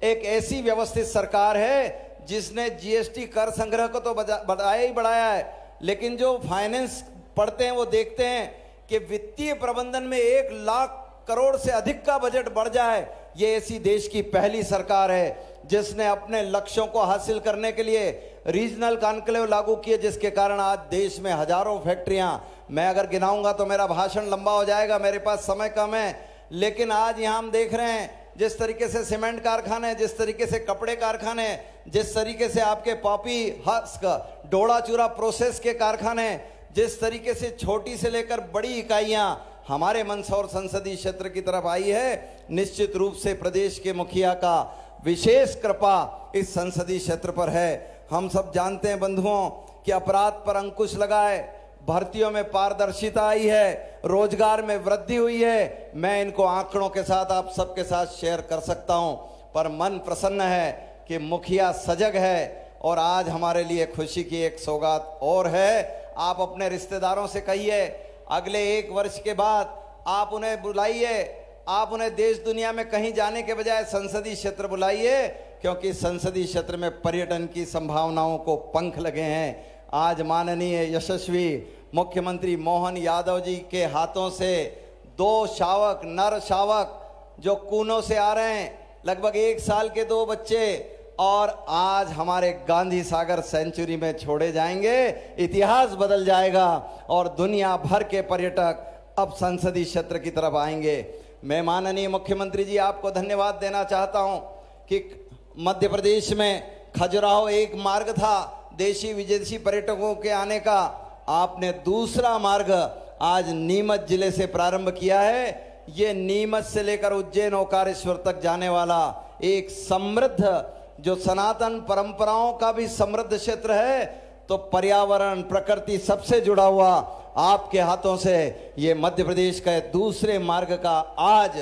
एक ऐसी व्यवस्थित सरकार है जिसने जीएसटी कर संग्रह को तो बढ़ाया ही बढ़ाया है, लेकिन जो फाइनेंस पढ़ते हैं वो देखते हैं कि वित्तीय प्रबंधन में 1 लाख करोड़ से अधिक का बजट बढ़ जाए। ये ऐसी देश की पहली सरकार है जिसने अपने लक्ष्यों को हासिल करने के लिए रीजनल कॉन्क्लेव लागू किए, जिसके कारण आज देश में हजारों फैक्ट्रियां, मैं अगर गिनाऊंगा तो मेरा भाषण लंबा हो जाएगा, मेरे पास समय कम है, लेकिन आज यहां हम देख रहे हैं जिस तरीके से सीमेंट कारखाने, जिस तरीके से कपड़े कारखाने, जिस तरीके से आपके पॉपी हस्क, डोड़ा चूरा प्रोसेस के कारखाने, जिस तरीके से छोटी से लेकर बड़ी इकाइयां हमारे मंदसौर संसदीय क्षेत्र की तरफ आई है, निश्चित रूप से प्रदेश के मुखिया का विशेष कृपा इस संसदीय क्षेत्र पर है। हम सब जानते हैं बंधुओं कि अपराध पर अंकुश लगा है, भर्तियों में पारदर्शिता आई है, रोजगार में वृद्धि हुई है। मैं इनको आंकड़ों के साथ आप सबके साथ शेयर कर सकता हूं, पर मन प्रसन्न है कि मुखिया सजग है। और आज हमारे लिए खुशी की एक सौगात और है, आप अपने रिश्तेदारों से कहिए अगले 1 वर्ष के बाद आप उन्हें बुलाइए, आप उन्हें देश दुनिया में कहीं जाने के बजाय संसदीय क्षेत्र बुलाइए, क्योंकि संसदीय क्षेत्र में पर्यटन की संभावनाओं को पंख लगे हैं। आज माननीय यशस्वी मुख्यमंत्री मोहन यादव जी के हाथों से 2 शावक, नर शावक जो कूनों से आ रहे हैं, लगभग 1 साल के 2 बच्चे, और आज हमारे गांधी सागर सेंचुरी में छोड़े जाएंगे। इतिहास बदल जाएगा और दुनिया भर के पर्यटक अब संसदीय क्षेत्र की तरफ आएंगे। मैं माननीय मुख्यमंत्री जी आपको धन्यवाद देना चाहता हूं कि मध्य प्रदेश में खजुराहो एक मार्ग था देशी विदेशी पर्यटकों के आने का, आपने दूसरा मार्ग आज नीमच जिले से प्रारंभ किया है। ये नीमच से लेकर उज्जैन ओकारेश्वर तक जाने वाला एक समृद्ध, जो सनातन परंपराओं का भी समृद्ध क्षेत्र है, तो पर्यावरण, प्रकृति सबसे जुड़ा हुआ आपके हाथों से ये मध्य प्रदेश का दूसरे मार्ग का आज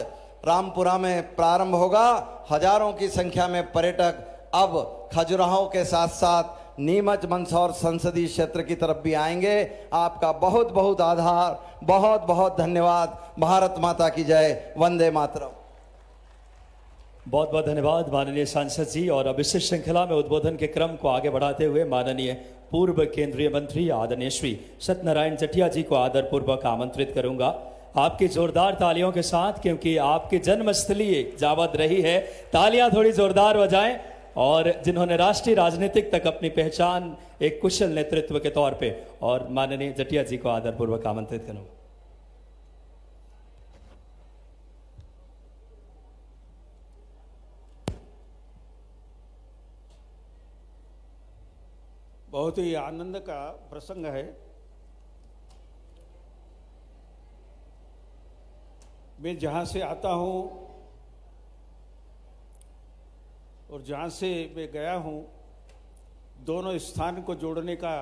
रामपुरा में प्रारंभ होगा। हजारों की संख्या में पर्यटक अब खजुराहो के साथ साथ नीमच मंदसौर संसदीय क्षेत्र की तरफ भी आएंगे। आपका बहुत बहुत आभार, बहुत बहुत धन्यवाद। भारत माता की जय, वंदे मातरम। बहुत बहुत धन्यवाद माननीय सांसद जी। और अब इस श्रृंखला में उद्बोधन के क्रम को आगे बढ़ाते हुए माननीय पूर्व केंद्रीय मंत्री आदरणीय श्री सत्यनारायण जटिया जी को आदरपूर्वक आमंत्रित करूंगा आपकी जोरदार तालियों के साथ, क्योंकि आपकी जन्मस्थली जावत रही है। तालियां थोड़ी जोरदार बजाएं। और जिन्होंने राष्ट्रीय राजनीतिक तक अपनी पहचान एक कुशल नेतृत्व के तौर पे, और माननीय जटिया जी को आदरपूर्वक आमंत्रित करूंगा। बहुत ही आनंद का प्रसंग है। मैं जहाँ से आता हूँ और जहाँ से मैं गया हूँ, दोनों स्थान को जोड़ने का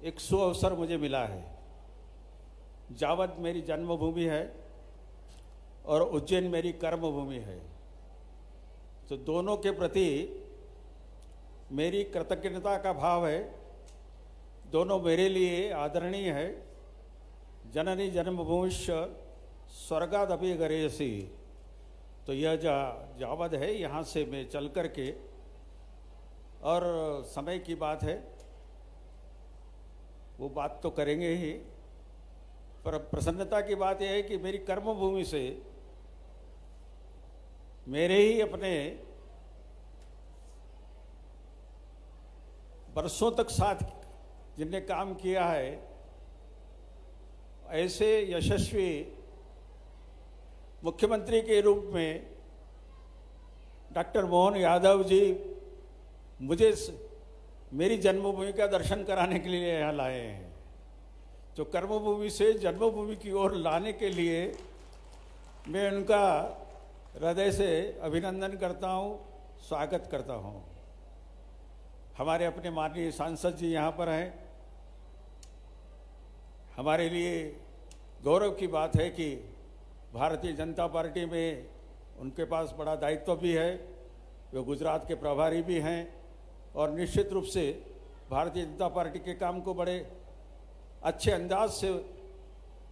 एक सुअवसर मुझे मिला है। जावत मेरी जन्मभूमि है और उज्जैन मेरी कर्मभूमि है, तो दोनों के प्रति मेरी कृतज्ञता का भाव है दोनों मेरे लिए आदरणीय है। जननी जन्मभूमिश्च स्वर्गादपि गरीयसी। तो यह जावद है, यहाँ से मैं चल कर के, और समय की बात है, वो बात तो करेंगे ही, पर प्रसन्नता की बात यह है कि मेरी कर्मभूमि से मेरे ही अपने बरसों तक साथ जिनने काम किया है, ऐसे यशस्वी मुख्यमंत्री के रूप में डॉक्टर मोहन यादव जी मुझे मेरी जन्मभूमि का दर्शन कराने के लिए यहाँ लाए हैं। तो कर्मभूमि से जन्मभूमि की ओर लाने के लिए मैं उनका हृदय से अभिनंदन करता हूँ, स्वागत करता हूँ। हमारे अपने माननीय सांसद जी यहाँ पर हैं। हमारे लिए गौरव की बात है कि भारतीय जनता पार्टी में उनके पास बड़ा दायित्व भी है, वे गुजरात के प्रभारी भी हैं और निश्चित रूप से भारतीय जनता पार्टी के काम को बड़े अच्छे अंदाज से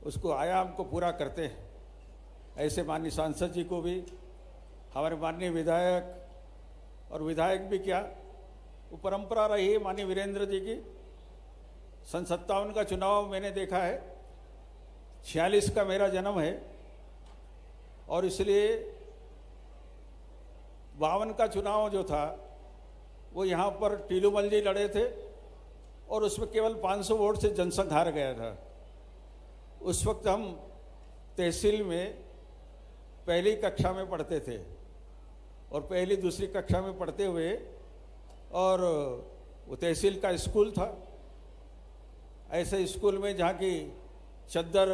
उसको आयाम को पूरा करते हैं। ऐसे माननीय सांसद जी को भी, हमारे माननीय विधायक, और विधायक भी क्या, वो परंपरा रही है माननीय वीरेंद्र जी की। सन 57 का चुनाव मैंने देखा है, 46 का मेरा जन्म है, और इसलिए 52 का चुनाव जो था वो यहाँ पर टीलूमल जी लड़े थे और उसमें केवल 500 वोट से जनसंघ हार गया था। उस वक्त हम तहसील में पहली कक्षा में पढ़ते थे और पहली दूसरी कक्षा में पढ़ते हुए, और वो तहसील का स्कूल था, ऐसे स्कूल में जहाँ की चद्दर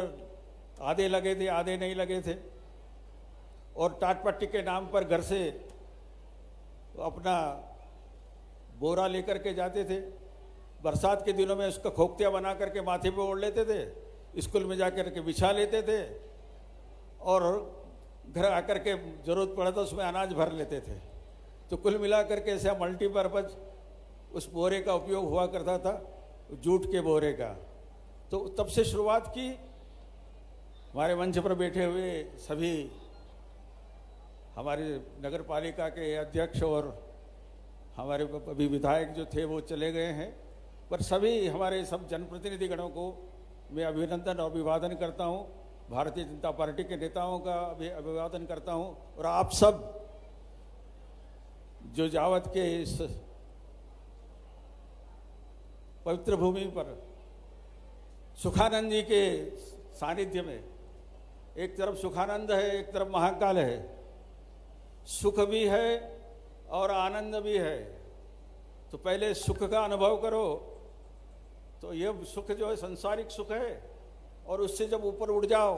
आधे लगे थे आधे नहीं लगे थे, और टाट पट्टी के नाम पर घर से अपना बोरा लेकर के जाते थे। बरसात के दिनों में उसका खोखतिया बना करके माथे पे ओढ़ लेते थे, स्कूल में जाकर के बिछा लेते थे और घर आकर के जरूरत पड़ा तो उसमें अनाज भर लेते थे। तो कुल मिलाकर के ऐसा मल्टीपर्पज उस बोरे का उपयोग हुआ करता था, जूट के बोरे का। तो तब से शुरुआत की। हमारे मंच पर बैठे हुए सभी हमारे नगर पालिका के अध्यक्ष और हमारे अभी विधायक जो थे वो चले गए हैं, पर सभी हमारे सब जनप्रतिनिधि गणों को मैं अभिनंदन और अभिवादन करता हूं। भारतीय जनता पार्टी के नेताओं का भी अभिवादन करता हूं, और आप सब जो जावद के इस पवित्र भूमि पर सुखानंद जी के सानिध्य में, एक तरफ सुखानंद है, एक तरफ महाकाल है, सुख भी है और आनंद भी है। तो पहले सुख का अनुभव करो। तो यह सुख जो है संसारिक सुख है, और उससे जब ऊपर उड़ जाओ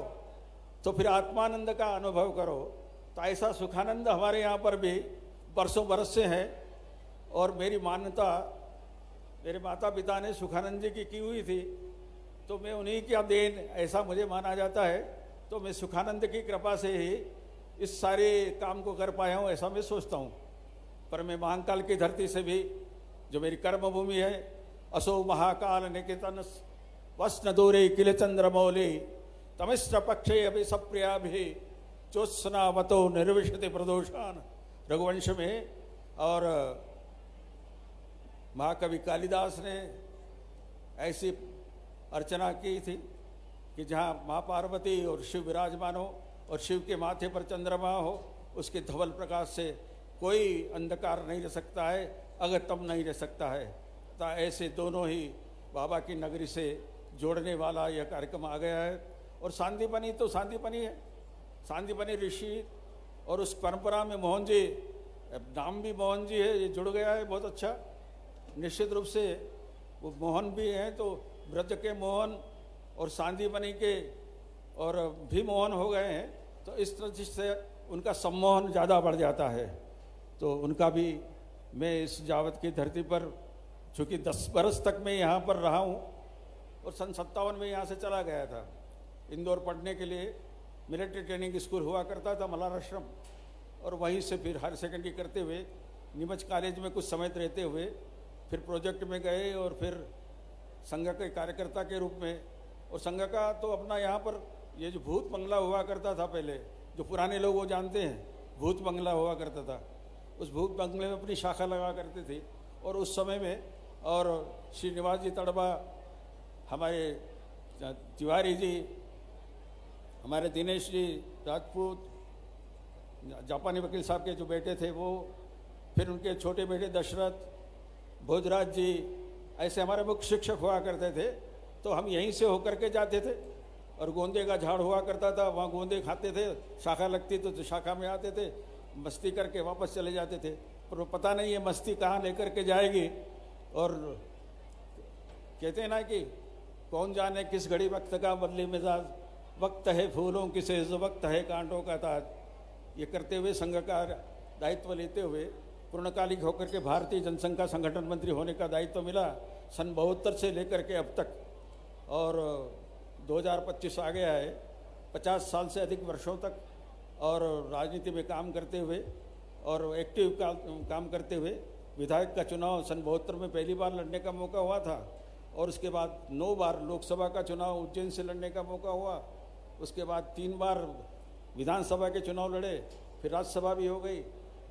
तो फिर आत्मानंद का अनुभव करो। तो ऐसा सुखानंद हमारे यहाँ पर भी बरसों बरस से है, और मेरी मान्यता मेरे माता पिता ने सुखानंद जी की हुई थी, तो मैं उन्हीं की देन ऐसा मुझे माना जाता है। तो मैं सुखानंद की कृपा से ही इस सारे काम को कर पाया हूँ, ऐसा मैं सोचता हूँ। पर मैं महाकाल की धरती से भी, जो मेरी कर्मभूमि है, असो महाकाल निकेतन वस्न दूरे किल चंद्रमौली तमिश्र पक्षे अभि सप्रिया भी ज्योत्सनावतो निर्विशति प्रदोषान, रघुवंश में। और महाकवि कालिदास ने ऐसी अर्चना की थी कि जहाँ माँ पार्वती और शिव विराजमान हो और शिव के माथे पर चंद्रमा हो, उसके धवल प्रकाश से कोई अंधकार नहीं रह सकता है, अगतम नहीं रह सकता है। तो ऐसे दोनों ही बाबा की नगरी से जोड़ने वाला यह कार्यक्रम आ गया है। और सांदीपनी तो सांदीपनी है, सांदीपनी ऋषि, और उस परंपरा में मोहन जी, नाम भी मोहन जी है, ये जुड़ गया है, बहुत अच्छा। निश्चित रूप से वो मोहन भी हैं, तो ब्रज के मोहन और सांदीपनी के और भी मोहन हो गए हैं, तो इस तरह से उनका सम्मोहन ज़्यादा बढ़ जाता है। तो उनका भी मैं इस जावद की धरती पर, चूँकि 10 बरस तक मैं यहाँ पर रहा हूँ, और सन 57 में यहाँ से चला गया था इंदौर पढ़ने के लिए। मिलिट्री ट्रेनिंग स्कूल हुआ करता था मलार आश्रम, और वहीं से फिर हायर सेकेंडरी करते हुए नीमच कॉलेज में कुछ समय रहते हुए फिर प्रोजेक्ट में गए, और फिर संघ के कार्यकर्ता के रूप में। और संघ का तो अपना यहाँ पर ये जो भूत बंगला हुआ करता था पहले, जो पुराने लोग वो जानते हैं, भूत बंगला हुआ करता था, उस भूत बंगले में अपनी शाखा लगा करते थे। और उस समय में और श्रीनिवास जी तड़बा, हमारे तिवारी जी, हमारे दिनेश जी राजपूत, जापानी वकील साहब के जो बेटे थे वो, फिर उनके छोटे बेटे दशरथ, भोजराज जी, ऐसे हमारे मुख्य शिक्षक हुआ करते थे। तो हम यहीं से होकर के जाते थे और गोंदे का झाड़ हुआ करता था, वहाँ गोंदे खाते थे, शाखा लगती तो शाखा में आते थे, मस्ती करके वापस चले जाते थे। पर वो पता नहीं है मस्ती कहाँ लेकर के जाएगी। और कहते हैं ना कि कौन जाने किस घड़ी वक्त का बदले मिजाज, वक्त है फूलों की सेज, वक्त है कांटों का ताज। ये करते हुए संघ का दायित्व लेते हुए पूर्णकालिक होकर के भारतीय जनसंघ का संगठन मंत्री होने का दायित्व मिला सन 72 से लेकर के अब तक। और 2025 आ गया है, 50 साल से अधिक वर्षों तक और राजनीति में काम करते हुए और एक्टिव काम करते हुए विधायक का चुनाव सन 72 में पहली बार लड़ने का मौका हुआ था। और उसके बाद 9 बार लोकसभा का चुनाव उज्जैन से लड़ने का मौका हुआ। उसके बाद 3 बार विधानसभा के चुनाव लड़े, फिर राज्यसभा भी हो गई।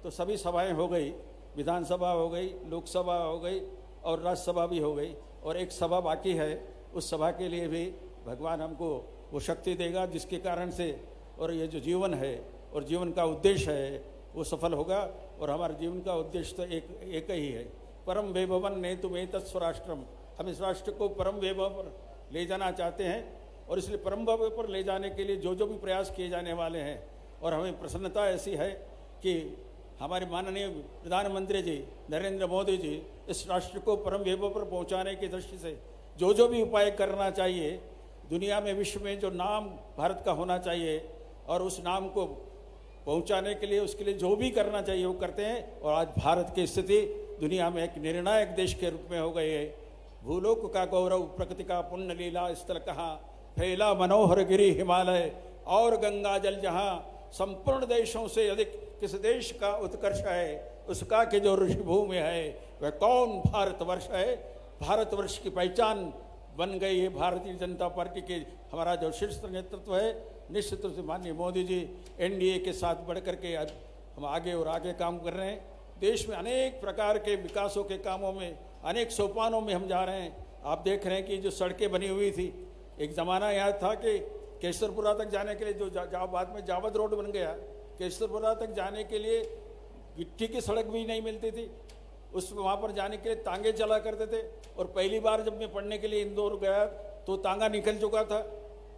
तो सभी सभाएं हो गई, विधानसभा हो गई, लोकसभा हो गई और राज्यसभा भी हो गई। और एक सभा बाकी है, उस सभा के लिए भी भगवान हमको वो शक्ति देगा जिसके कारण से और ये जो जीवन है और जीवन का उद्देश्य है वो सफल होगा। और हमारे जीवन का उद्देश्य तो एक ही है, परम वैभवन ने तुम तत्स्वराष्ट्रम। हम इस राष्ट्र को परम वैभव पर ले जाना चाहते हैं और इसलिए परम वैभव पर ले जाने के लिए जो जो भी प्रयास किए जाने वाले हैं। और हमें प्रसन्नता ऐसी है कि हमारे माननीय प्रधानमंत्री जी नरेंद्र मोदी जी इस राष्ट्र को परम वैभव पर पहुंचाने की दृष्टि से जो जो भी उपाय करना चाहिए, दुनिया में विश्व में जो नाम भारत का होना चाहिए और उस नाम को पहुंचाने के लिए उसके लिए जो भी करना चाहिए वो करते हैं। और आज भारत की स्थिति दुनिया में एक निर्णायक देश के रूप में हो गई है। भूलोक का गौरव, प्रकृति का पुण्य लीला स्थल कहाँ, फैला मनोहर गिरी हिमालय और गंगा जल जहाँ, संपूर्ण देशों से अधिक किस देश का उत्कर्ष है, उसका कि जो ऋषि भूमि है वह कौन भारतवर्ष है। भारतवर्ष की पहचान बन गई है भारतीय जनता पार्टी के हमारा जो शीर्ष नेतृत्व है। निश्चित रूप से माननीय मोदी जी एनडीए के साथ बढ़ करके हम आगे और आगे काम कर रहे हैं। देश में अनेक प्रकार के विकासों के कामों में अनेक सोपानों में हम जा रहे हैं। आप देख रहे हैं कि जो सड़कें बनी हुई थी, एक ज़माना याद था कि केसरपुरा तक जाने के लिए जो बाद में जावद रोड बन गया, केसरपुरा तक जाने के लिए गिट्टी की सड़क भी नहीं मिलती थी। उस वहाँ पर जाने के लिए तांगे चला करते थे। और पहली बार जब मैं पढ़ने के लिए इंदौर गया तो तांगा निकल चुका था।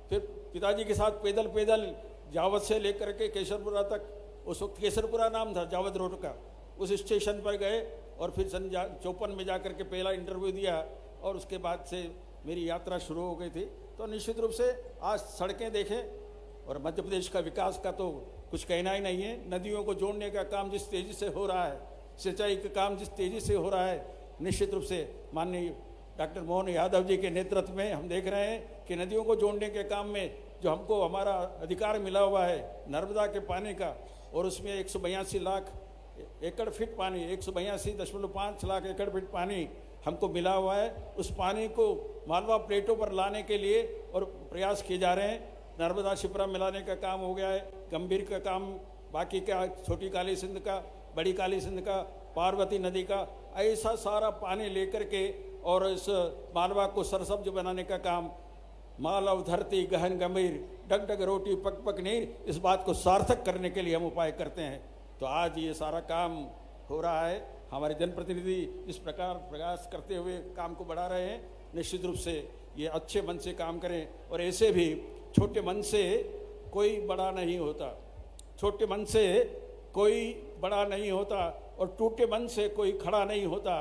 फिर पिताजी के साथ पैदल पैदल जावद से लेकर के केसरपुरा तक, उस वक्त केसरपुरा नाम था जावद रोड का, उस स्टेशन पर गए और फिर सन 54 में जाकर के पहला इंटरव्यू दिया और उसके बाद से मेरी यात्रा शुरू हो गई थी। तो निश्चित रूप से आज सड़कें देखें और मध्य प्रदेश का विकास का तो कुछ कहना ही नहीं है। नदियों को जोड़ने का काम जिस तेज़ी से हो रहा है, सिंचाई का काम जिस तेज़ी से हो रहा है, निश्चित रूप से माननीय डॉक्टर मोहन यादव जी के नेतृत्व में हम देख रहे हैं कि नदियों को जोड़ने के काम में जो हमको हमारा अधिकार मिला हुआ है नर्मदा के पानी का, और उसमें 182 लाख एकड़ फीट पानी, 182.5 लाख एकड़ फीट पानी हमको मिला हुआ है। उस पानी को मालवा प्लेटों पर लाने के लिए और प्रयास किए जा रहे हैं। नर्मदा शिप्रा मिलाने का काम हो गया है, गंभीर का काम बाकी का, छोटी काली सिंध का, बड़ी काली सिंध का, पार्वती नदी का, ऐसा सारा पानी लेकर के और इस मालवा को सरसब्ज बनाने का काम, मालव धरती गहन गंभीर, डग डग रोटी पक पक नीर, इस बात को सार्थक करने के लिए हम उपाय करते हैं। तो आज ये सारा काम हो रहा है। हमारे जनप्रतिनिधि इस प्रकार प्रयास करते हुए काम को बढ़ा रहे हैं। निश्चित रूप से ये अच्छे मन से काम करें और ऐसे भी छोटे मन से कोई बड़ा नहीं होता, छोटे मन से कोई बड़ा नहीं होता और टूटे मन से कोई खड़ा नहीं होता।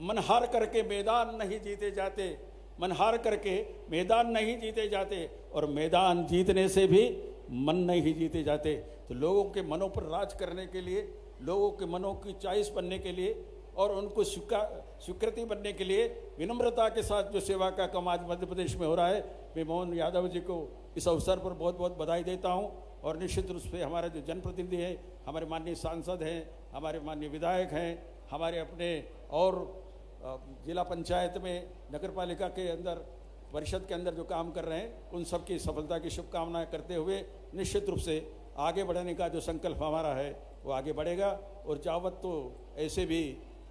मन हार करके मैदान नहीं जीते जाते, मन हार करके मैदान नहीं जीते जाते और मैदान जीतने से भी मन नहीं जीते जाते। तो लोगों के मनों पर राज करने के लिए, लोगों के मनों की चॉइस बनने के लिए और उनको स्वीकृति बनने के लिए विनम्रता के साथ जो सेवा का काम आज मध्य प्रदेश में हो रहा है, मैं मोहन यादव जी को इस अवसर पर बहुत बहुत बधाई देता हूं। और निश्चित रूप से हमारे जो जनप्रतिनिधि हैं, हमारे माननीय सांसद हैं, हमारे माननीय विधायक हैं, हमारे अपने और जिला पंचायत में, नगर पालिका के अंदर, परिषद के अंदर जो काम कर रहे हैं, उन सब की सफलता की शुभकामनाएं करते हुए निश्चित रूप से आगे बढ़ने का जो संकल्प हमारा है वो आगे बढ़ेगा। और जावत तो ऐसे भी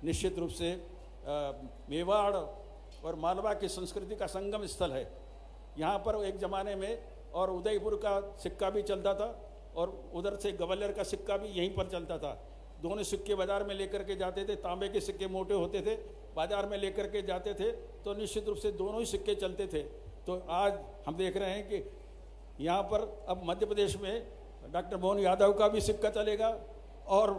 निश्चित रूप से मेवाड़ और मालवा की संस्कृति का संगम स्थल है। यहाँ पर एक ज़माने में और उदयपुर का सिक्का भी चलता था और उधर से ग्वालियर का सिक्का भी यहीं पर चलता था। दोनों सिक्के बाजार में लेकर के जाते थे, तांबे के सिक्के मोटे होते थे, बाजार में लेकर के जाते थे, तो निश्चित रूप से दोनों ही सिक्के चलते थे। तो आज हम देख रहे हैं कि यहाँ पर अब मध्य प्रदेश में डॉक्टर मोहन यादव का भी सिक्का चलेगा और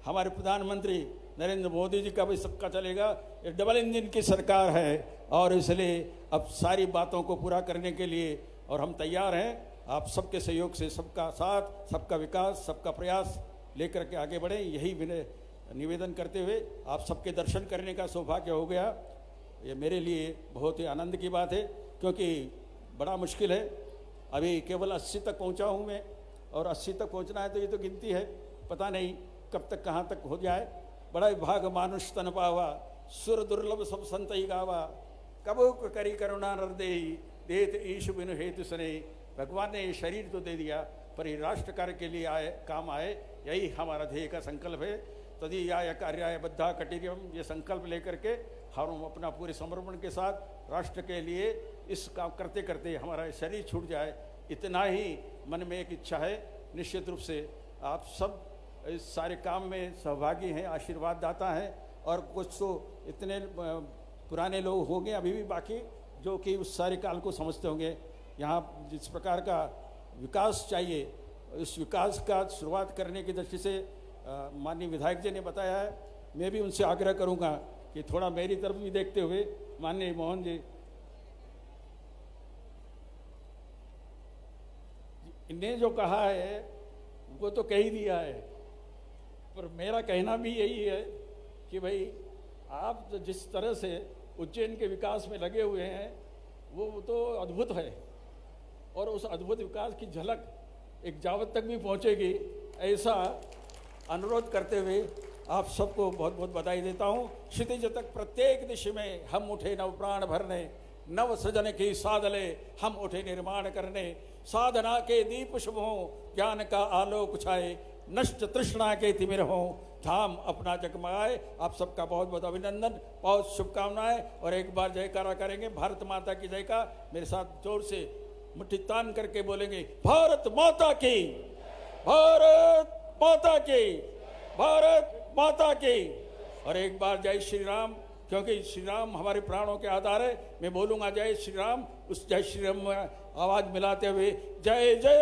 हमारे प्रधानमंत्री नरेंद्र मोदी जी का भी सिक्का चलेगा। ये डबल इंजन की सरकार है और इसलिए अब सारी बातों को पूरा करने के लिए और हम तैयार हैं। आप सबके सहयोग से सबका साथ, सबका विकास, सबका प्रयास लेकर के आगे बढ़ें, यही विनय निवेदन करते हुए आप सबके दर्शन करने का सौभाग्य हो गया। ये मेरे लिए बहुत ही आनंद की बात है, क्योंकि बड़ा मुश्किल है। अभी केवल 80 तक पहुंचा हूं मैं, और 80 तक पहुंचना है तो ये तो गिनती है, पता नहीं कब तक कहाँ तक हो जाए। बड़ा भाग मानुष तन पावा, सुर दुर्लभ सब संत ही गावा, कबो करी करुणा नरदेही, देत ईश बिनु हेतु सने। भगवान ने ये शरीर तो दे दिया, पर ये राष्ट्र कार्य के लिए आए, काम आए, यही हमारा ध्येय का संकल्प है। तदीयाय कार्याय बद्धा कटिर्यम, ये संकल्प लेकर के हम अपना पूरे समर्पण के साथ राष्ट्र के लिए इस काम करते करते हमारा शरीर छूट जाए, इतना ही मन में एक इच्छा है। निश्चित रूप से आप सब इस सारे काम में सहभागी हैं, आशीर्वाद दाता हैं, और कुछ तो इतने पुराने लोग होंगे अभी भी बाकी, जो कि उस सारे काल को समझते होंगे। यहाँ जिस प्रकार का विकास चाहिए, इस विकास का शुरुआत करने की दृष्टि से माननीय विधायक जी ने बताया है। मैं भी उनसे आग्रह करूंगा कि थोड़ा मेरी तरफ भी देखते हुए, माननीय मोहन जी, इन्हें जो कहा है वो तो कह ही दिया है, पर मेरा कहना भी यही है कि भाई आप जिस तरह से उज्जैन के विकास में लगे हुए हैं वो तो अद्भुत है, और उस अद्भुत विकास की झलक एक जावत तक भी पहुंचेगी, ऐसा अनुरोध करते हुए आप सबको बहुत बहुत बधाई देता हूं। क्षितिज तक प्रत्येक दिशा में हम उठे नव प्राण भरने, नव सृजन की साधले हम उठे निर्माण करने। साधना के दीप शुभ हों, ज्ञान का आलोक छाए, नष्ट तृष्णा के तिमिर हों, धाम अपना जगमगाए। आप सबका बहुत बहुत अभिनंदन, बहुत शुभकामनाएं, और एक बार जयकारा करेंगे भारत माता की जय का। मेरे साथ जोर से मुट्ठी तान करके बोलेंगे, भारत माता की, भारत माता की, भारत माता की। और एक बार जय श्री राम, क्योंकि श्री राम हमारे प्राणों के आधार है। मैं बोलूंगा जय श्री राम, उस जय श्री राम में आवाज मिलाते हुए जय जय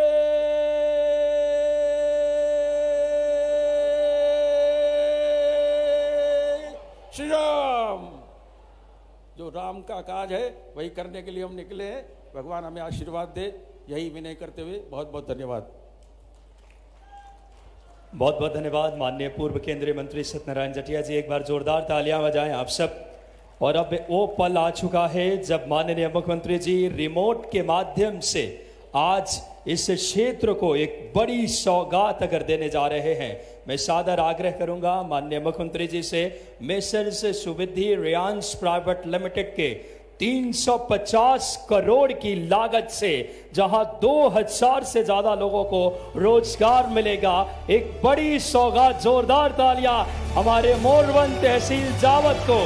श्री राम। जो राम का काज है वही करने के लिए हम निकले हैं। भगवान हमें आशीर्वाद दे, यही विनय करते हुए बहुत बहुत धन्यवाद। बहुत बहुत धन्यवाद माननीय पूर्व केंद्रीय मंत्री सत्यनारायण जटिया जी। एक बार जोरदार तालियां बजाएं आप सब। और अब वो पल आ चुका है जब माननीय मुख्यमंत्री जी रिमोट के माध्यम से आज इस क्षेत्र को एक बड़ी सौगात अगर देने जा रहे हैं। मैं सादर आग्रह करूंगा माननीय मुख्यमंत्री जी से, मेसर्स सुविधि रियांस प्राइवेट लिमिटेड के 350 करोड़ की लागत से जहां 2000 से ज्यादा लोगों को रोजगार मिलेगा, एक बड़ी सौगात। जोरदार तालियां हमारे मोरवन तहसील जावत को।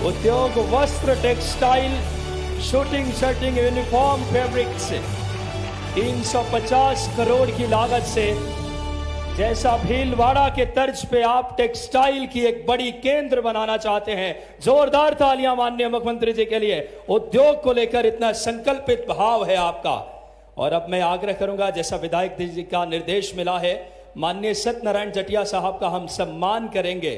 उद्योग, वस्त्र, textile, shooting, shirting, uniform, fabric से 350 करोड़ की लागत से, जैसा भीलवाड़ा के तर्ज पे आप टेक्सटाइल की एक बड़ी केंद्र बनाना चाहते हैं। जोरदार तालियां माननीय मुख्यमंत्री जी के लिए। उद्योग को लेकर इतना संकल्पित भाव है आपका। और अब मैं आग्रह करूंगा, जैसा विधायक जी का निर्देश मिला है, माननीय सत्यनारायण जटिया साहब का हम सम्मान करेंगे।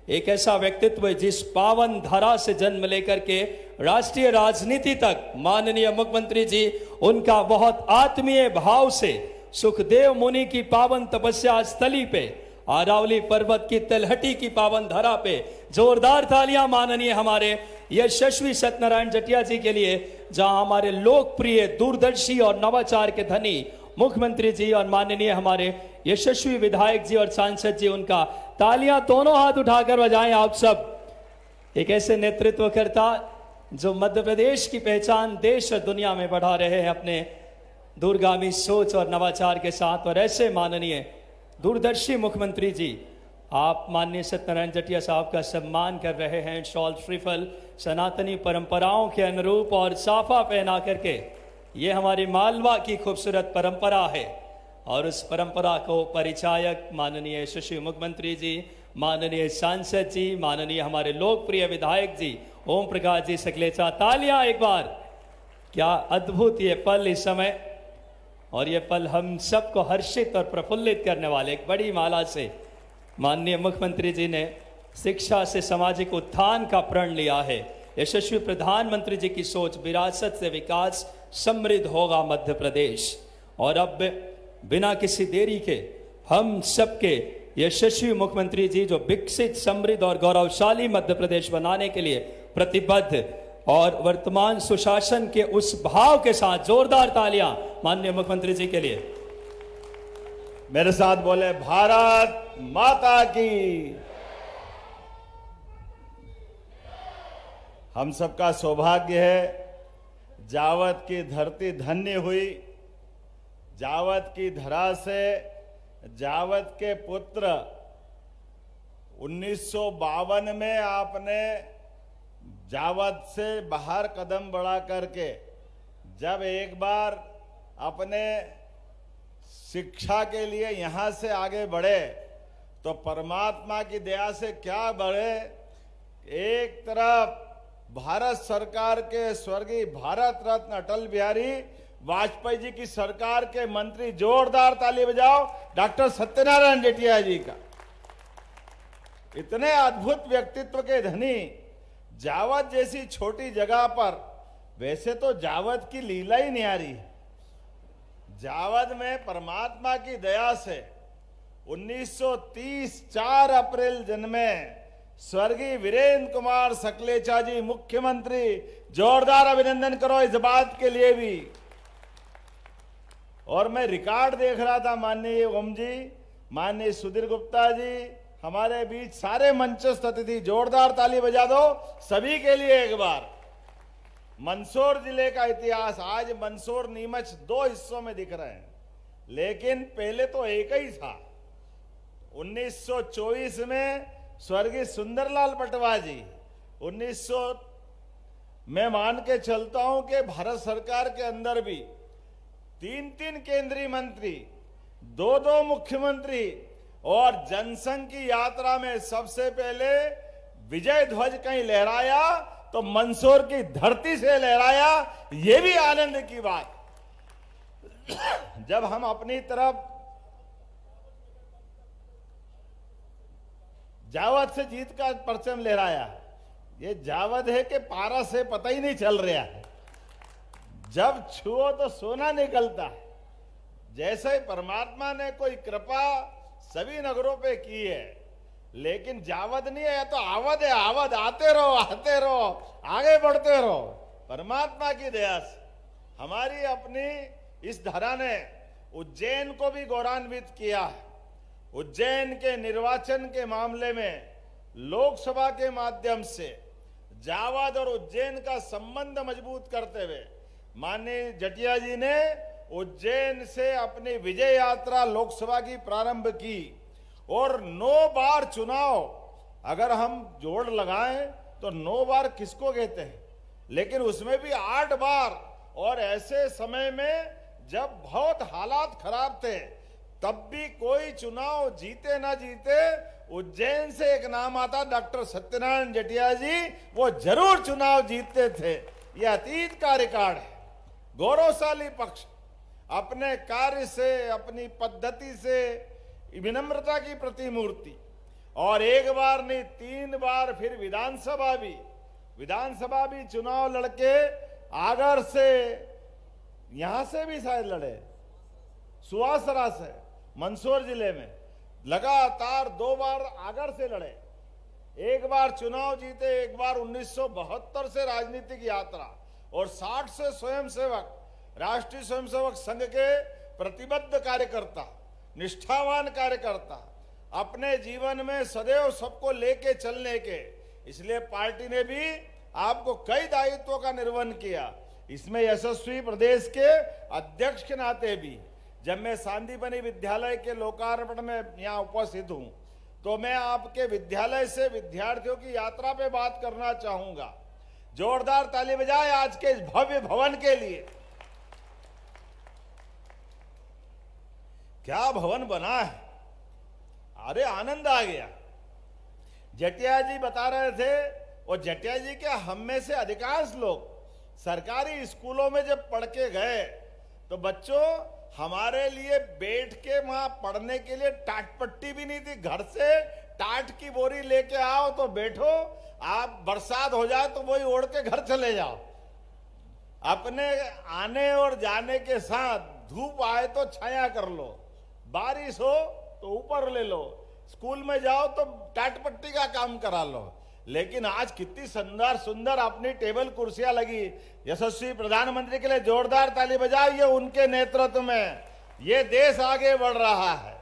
एक ऐसा व्यक्तित्व जिस पावन धारा से जन्म लेकर के राष्ट्रीय राजनीति तक माननीय मुख्यमंत्री जी उनका बहुत आत्मीय भाव से सुखदेव मुनि की पावन तपस्या स्थली पे, आरावली पर्वत की तलहटी की पावन धरा पे जोरदार तालियां माननीय हमारे यशस्वी सत्यनारायण जटिया जी के लिए, जहां हमारे लोकप्रिय, दूरदर्शी और नवाचार के धनी मुख्यमंत्री जी और माननीय हमारे यशस्वी विधायक जी और सांसद जी, उनका तालियां दोनों हाथ उठाकर बजाएं आप सब। एक ऐसे नेतृत्वकर्ता जो मध्य प्रदेश की पहचान देश और दुनिया में बढ़ा रहे हैं अपने दूरगामी सोच और नवाचार के साथ। और ऐसे माननीय दूरदर्शी मुख्यमंत्री जी, आप माननीय सत्यनारायण जटिया साहब का सम्मान कर रहे हैं शॉल श्रीफल सनातनी परंपराओं के अनुरूप और साफा पहना करके। ये हमारी मालवा की खूबसूरत परंपरा है और उस परंपरा को परिचायक माननीय यशस्वी मुख्यमंत्री जी, माननीय सांसद जी, माननीय हमारे लोकप्रिय विधायक जी ओम प्रकाश जी सकलेचा, तालियां एक बार। क्या अद्भुत ये पल इस समय, और ये पल हम सबको हर्षित और प्रफुल्लित करने वाले। एक बड़ी माला से माननीय मुख्यमंत्री जी ने शिक्षा से सामाजिक उत्थान का प्रण लिया है। यशस्वी प्रधानमंत्री जी की सोच, विरासत से विकास, समृद्ध होगा मध्य प्रदेश। और अब बिना किसी देरी के हम सबके यशस्वी मुख्यमंत्री जी जो विकसित, समृद्ध और गौरवशाली मध्य प्रदेश बनाने के लिए प्रतिबद्ध और वर्तमान सुशासन के उस भाव के साथ जोरदार तालियां माननीय मुख्यमंत्री जी के लिए। मेरे साथ बोले, भारत माता की। हम सबका सौभाग्य है, जावत की धरती धन्य हुई। जावत की धरा से जावत के पुत्र 1952 में आपने जावत से बाहर कदम बढ़ा करके जब एक बार अपने शिक्षा के लिए यहां से आगे बढ़े तो परमात्मा की दया से क्या बढ़े, एक तरफ भारत सरकार के स्वर्गीय भारत रत्न अटल बिहारी वाजपेयी जी की सरकार के मंत्री, जोरदार ताली बजाओ, डॉक्टर सत्यनारायण जटिया जी का। इतने अद्भुत व्यक्तित्व के धनी जावत जैसी छोटी जगह पर, वैसे तो जावत की लीला ही न्यारी है। जावत में परमात्मा की दया से 1930 4 अप्रैल जन्मे स्वर्गीय वीरेंद्र कुमार सकलेचा जी मुख्यमंत्री। जोरदार अभिनंदन करो इस बात के लिए भी। और मैं रिकॉर्ड देख रहा था, माननीय ओम जी, माननीय सुधीर गुप्ता जी हमारे बीच, सारे मंचस्थ अतिथि, जोरदार ताली बजा दो सभी के लिए एक बार। मंदसौर जिले का इतिहास, आज मंदसौर नीमच 2 हिस्सों में दिख रहे हैं, लेकिन पहले तो एक ही था। 1924 में स्वर्गीय सुंदरलाल पटवा जी, 1900 मैं मान के चलता हूं कि भारत सरकार के अंदर भी 3 केंद्रीय मंत्री, 2 मुख्यमंत्री, और जनसंघ की यात्रा में सबसे पहले विजय ध्वज कहीं लहराया तो मंदसौर की धरती से लहराया। यह भी आनंद की बात। जब हम अपनी तरफ जावत से जीत का परचम लहराया, ये जावत है कि पारा से पता ही नहीं चल रहा है। जब छुओ तो सोना निकलता है। जैसे ही परमात्मा ने कोई कृपा सभी नगरों पे की है, लेकिन जावत नहीं है तो आवद है। आवद, आते रहो, आगे बढ़ते रहो। परमात्मा की दया से हमारी अपनी इस धरा ने उज्जैन को भी गौरवान्वित किया है। उज्जैन के निर्वाचन के मामले में लोकसभा के माध्यम से जावद और उज्जैन का संबंध मजबूत करते हुए माननीय जटिया जी ने उज्जैन से अपनी विजय यात्रा लोकसभा की प्रारंभ की। और 9 बार चुनाव अगर हम जोड़ लगाएं तो 9 बार किसको कहते हैं, लेकिन उसमें भी 8 बार। और ऐसे समय में जब बहुत हालात खराब थे, तब भी कोई चुनाव जीते ना जीते, उज्जैन से एक नाम आता, डॉक्टर सत्यनारायण जटिया जी, वो जरूर चुनाव जीतते थे। यह अतीत का रिकॉर्ड है। गौरवशाली पक्ष अपने कार्य से, अपनी पद्धति से, विनम्रता की प्रतिमूर्ति। और एक बार नहीं 3 बार फिर विधानसभा भी चुनाव लड़के आगर से, यहां से भी शायद लड़े, सुवासरा से, मंदसौर जिले में लगातार 2 बार आगर से लड़े। एक बार चुनाव जीते, एक बार 1972 से राजनीतिक यात्रा, और 60 से स्वयंसेवक, राष्ट्रीय स्वयंसेवक संघ के प्रतिबद्ध कार्यकर्ता, निष्ठावान कार्यकर्ता, अपने जीवन में सदैव सबको लेके चलने के इसलिए पार्टी ने भी आपको कई दायित्वों का निर्वहन किया। इसमें यशस्वी प्रदेश के अध्यक्ष के नाते भी जब मैं सांदीपनि विद्यालय के लोकार्पण में यहाँ उपस्थित हूं, तो मैं आपके विद्यालय से विद्यार्थियों की यात्रा पे बात करना चाहूंगा। जोरदार ताली बजाएं आज के इस भव्य भवन के लिए। क्या भवन बना है, अरे आनंद आ गया। जटिया जी बता रहे थे, और जटिया जी के हम में से अधिकांश लोग सरकारी स्कूलों में जब पढ़ के गए तो बच्चों हमारे लिए बैठ के वहां पढ़ने के लिए टाट पट्टी भी नहीं थी। घर से टाट की बोरी लेके आओ तो बैठो, आप बरसात हो जाए तो वही ओढ़ के घर चले जाओ। अपने आने और जाने के साथ धूप आए तो छाया कर लो, बारिश हो तो ऊपर ले लो, स्कूल में जाओ तो टाट पट्टी का काम करा लो। लेकिन आज कितनी सुंदर सुंदर अपनी टेबल कुर्सियां लगी। यशस्वी प्रधानमंत्री के लिए जोरदार ताली बजाइए। उनके नेतृत्व में ये देश आगे बढ़ रहा है।